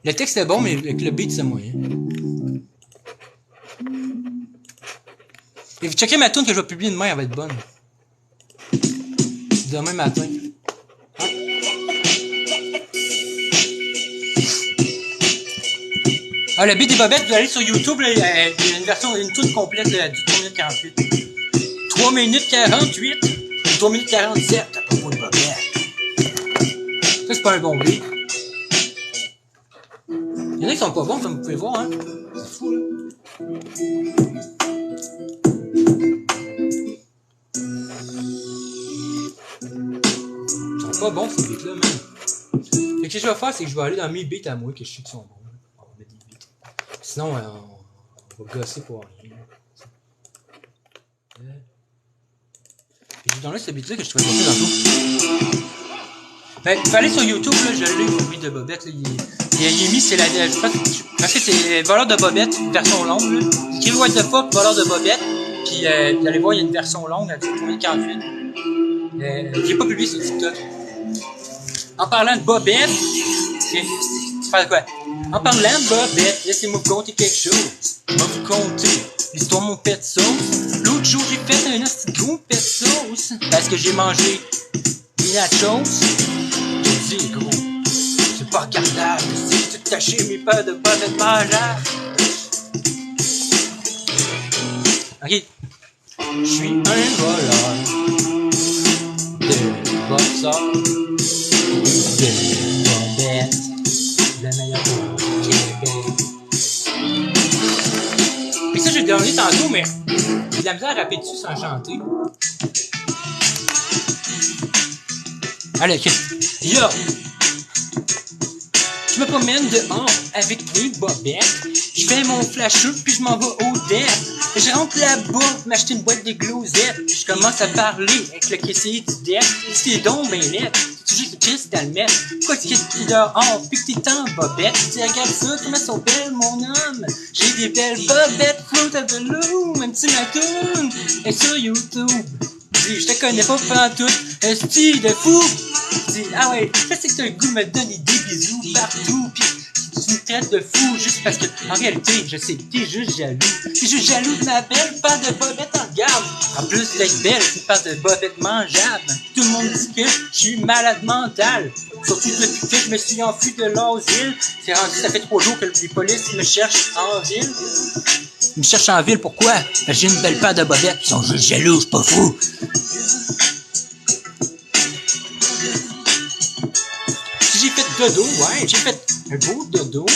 Le texte est bon, mais le beat c'est moyen. Et vous checkez ma tune que je vais publier demain, elle va être bonne. Demain matin. Ah, le beat des bobettes, vous allez sur YouTube, là, il y a une version, une toute complète là, du 3 minutes 48. 3 minutes 48, 3 minutes 47, t'as pas de bobettes. Ça, c'est pas un bon beat. Il y en a qui sont pas bons, comme vous pouvez voir, hein. C'est fou, là. Ils sont pas bons, ces beats-là, même. Fait que ce que je vais faire, c'est que je vais aller dans mes beats à moi, que je sais qu'ils sont bons. Sinon, on va gosser pour rien. J'ai dans là ce beat-là que je trouvais sorti tantôt. Ben, il fallait sur YouTube, là, je l'ai, le beat de Bobette. Là, il est mis, c'est la. Je pense que c'est Voleur de Bobette, une version longue. Là. Écrivez What the fuck, Voleur de Bobette. Puis vous allez voir, il y a une version longue, à 348. J'ai pas publié sur TikTok. En parlant de Bobette, faire quoi? En parlant de Bobette, laissez-moi vous conter quelque chose. Je vais vous conter l'histoire de mon pet sauce. L'autre jour, j'ai fait un petit gros pet sauce parce que j'ai mangé des nachos. J'ai dit, gros, c'est pas regardable. C'est tout taché, mes peurs de Bobette mangeables. Ok. Je suis un voleur de boxeur de Bobette. La meilleure au Québec. Et ça, j'ai dernier tantôt, mais j'ai de la misère à rapper dessus sans chanter. Allez, ok. Yo! Je me promène dehors avec mes bobettes. Je fais mon flasheux puis je m'en vais au deck. Je rentre là-bas m'acheter une boîte de glosettes. Je commence à parler avec le caissier du deck. C'est donc ben laid. Tu juste cristal mettre. Pourquoi tu quittes dehors puis que t'es en bobette? Tu regardes ça, comment sont belles mon homme? J'ai des belles bobettes, float of the loom. Un petit matoun et sur YouTube. Dis, je te connais pas pantoute, un style de fou. Dis, ah ouais, je sais que t'as le goût de me donner des bisous partout. Pis tu me traites de fou juste parce que, en réalité, je sais que t'es juste jaloux. T'es juste jaloux de ma belle paire de bobettes en garde. En plus d'être belle, c'est une paire de bobettes mangeables. Tout le monde dit que je suis malade mental. Surtout depuis que je me suis enfui de l'asile. C'est rendu, ça fait 3 jours que les polices me cherchent en ville. Ils me cherchent en ville, pourquoi? Parce que j'ai une belle paire de bobettes. Ils sont juste jaloux, je suis pas fou. Si j'ai fait dodo, ouais, j'ai fait un beau dodo.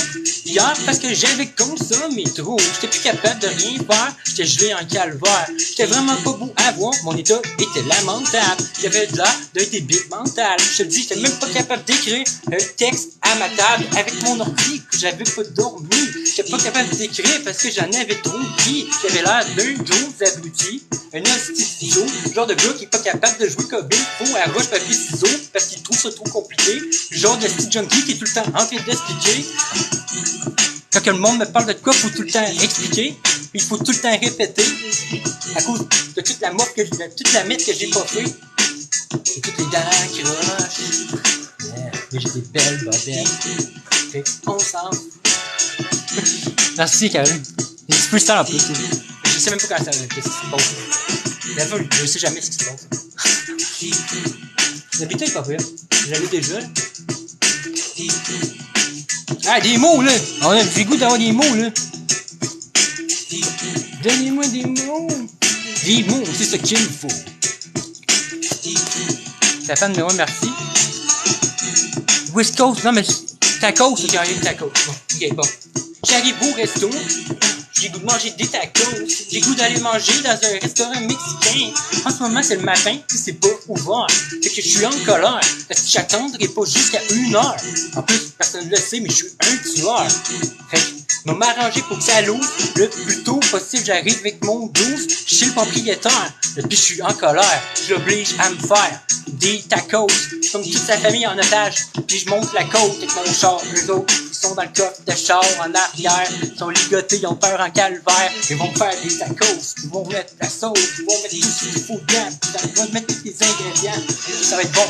Hier, parce que j'avais consommé trop, j'étais plus capable de rien faire, j'étais gelé en calvaire. J'étais vraiment pas beau à voir, mon état était lamentable. J'avais de l'air d'un débile mental. Je te le dis, j'étais même pas capable d'écrire un texte à ma table avec mon ordi que j'avais pas dormi. J'étais pas capable d'écrire parce que j'en avais trop pris. J'avais l'air d'un gros abruti, un hostie ciseau, genre de gars qui est pas capable de jouer comme il faut à roche papier ciseaux parce qu'il trouve ça trop compliqué. Genre de style junkie qui est tout le temps en train d'expliquer. Quand que le monde me parle de quoi, faut tout le temps expliquer, puis il faut tout le temps répéter, à cause de toute la mort toute la mette que j'ai pas fait, et toutes les dents qui rochent. Yeah, mais j'ai des belles bobettes. Fait on s'en fout. Merci, Karine. J'ai du freestyle en plus. Je sais même pas quand qu'est-ce qui se passe. La fois, je sais jamais ce qui se passe. L'habitude est pas pire. Je l'avais déjà. Ah, des mots, là! On a le goût d'avoir des mots, là! Donnez-moi des mots! Des mots, c'est ce qu'il me faut! Ta fan numéro 1, merci. West Coast, non mais tacos, c'est carré de tacos. Bon, ok, bon. J'arrive au resto, j'ai goût de manger des tacos. J'ai goût d'aller manger dans un restaurant mexicain. En ce moment, c'est le matin, puis c'est pas ouvert. Fait que je suis en colère, parce que j'attendrai pas jusqu'à 1 heure. En plus, personne ne le sait, mais je suis un tueur. Fait que, je vais m'arranger pour que ça l'ouvre le plus tôt possible. J'arrive avec mon 12 chez le propriétaire. Puis je suis en colère. Je l'oblige à me faire des tacos. Comme toute sa famille en otage. Puis je monte la côte avec mon char. Eux autres, ils sont dans le coffre de char en arrière. Ils sont ligotés, ils ont peur en calvaire. Ils vont me faire des tacos. Ils vont mettre la sauce. Ils vont mettre tout ce qu'il faut dedans. Ils vont mettre tous les ingrédients. Ça va être bon.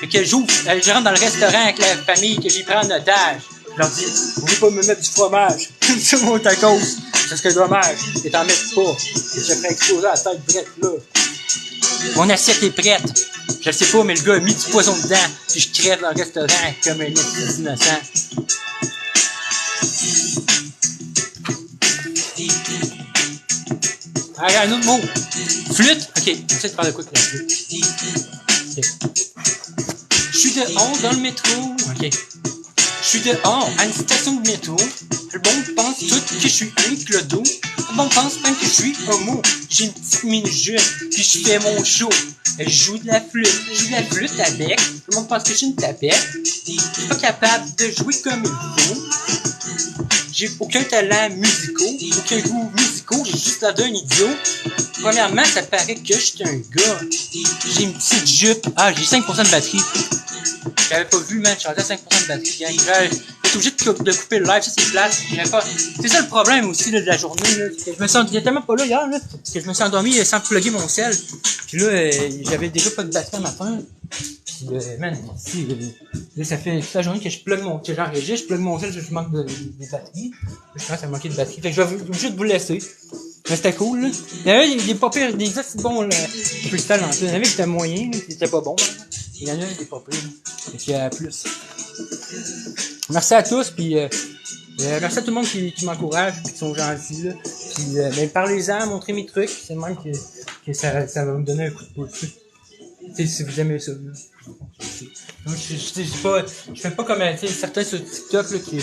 Fait que je rentre dans le restaurant avec la famille que j'ai pris en otage. Je leur dis, vous voulez pas me mettre du fromage sur mon tacos? C'est ce que dommage, et t'en mettes pas. Et je ferais exploser la tête drette là. Mon assiette est prête. Je le sais pas, mais le gars a mis du poison dedans. Puis je crève dans le restaurant comme un espèce innocent. Allez, un autre mot. Flûte? Ok, on essaie de faire de quoi avec la flûte. Okay. Je suis dehors dans le métro. Ok. Je suis dehors à une station de métro. Le monde pense tout que je suis un clodo. Le monde pense même que je suis homo. J'ai une petite mini-jupe, puis je fais mon show. Je joue de la flûte. Je joue de la flûte avec. Le monde pense que je suis une tapette. Je suis pas capable de jouer comme il faut. J'ai aucun talent musicaux, aucun goût musicaux, j'ai juste l'air d'un idiot. Premièrement, ça paraît que je suis un gars. J'ai une petite jupe. Ah, j'ai 5% de batterie. J'avais pas vu, man, je suis rendu à 5% de batterie. J'étais obligé de couper le live, ça c'est plate. C'est ça le problème aussi là, de la journée. Là. J'étais tellement pas là hier, là, parce que je me suis endormi sans plugger mon sel. Puis là, j'avais déjà pas de batterie à matin. Puis man, ici, là, ça fait toute la journée que j'enregistre, je plug mon sel, je manque de batterie. Je commence à manquer de batterie. Fait que je vais obligé de vous laisser. Mais c'était cool, là. Il y avait des pas pires, des assez bons, là. Freestyle en plus. Il y en avait qui étaient moyens, qui étaient pas bons, hein. Il y en a qui étaient pas pires, là. Fait qu'il y a plus. Merci à tous, puis merci à tout le monde qui m'encourage, puis qui sont gentils, là. Puis, ben, parlez-en, montrez mes trucs. C'est le même que ça va me donner un coup de pouce. T'sais, si vous aimez ça, là. Je fais pas comme, certains sur TikTok, là, qui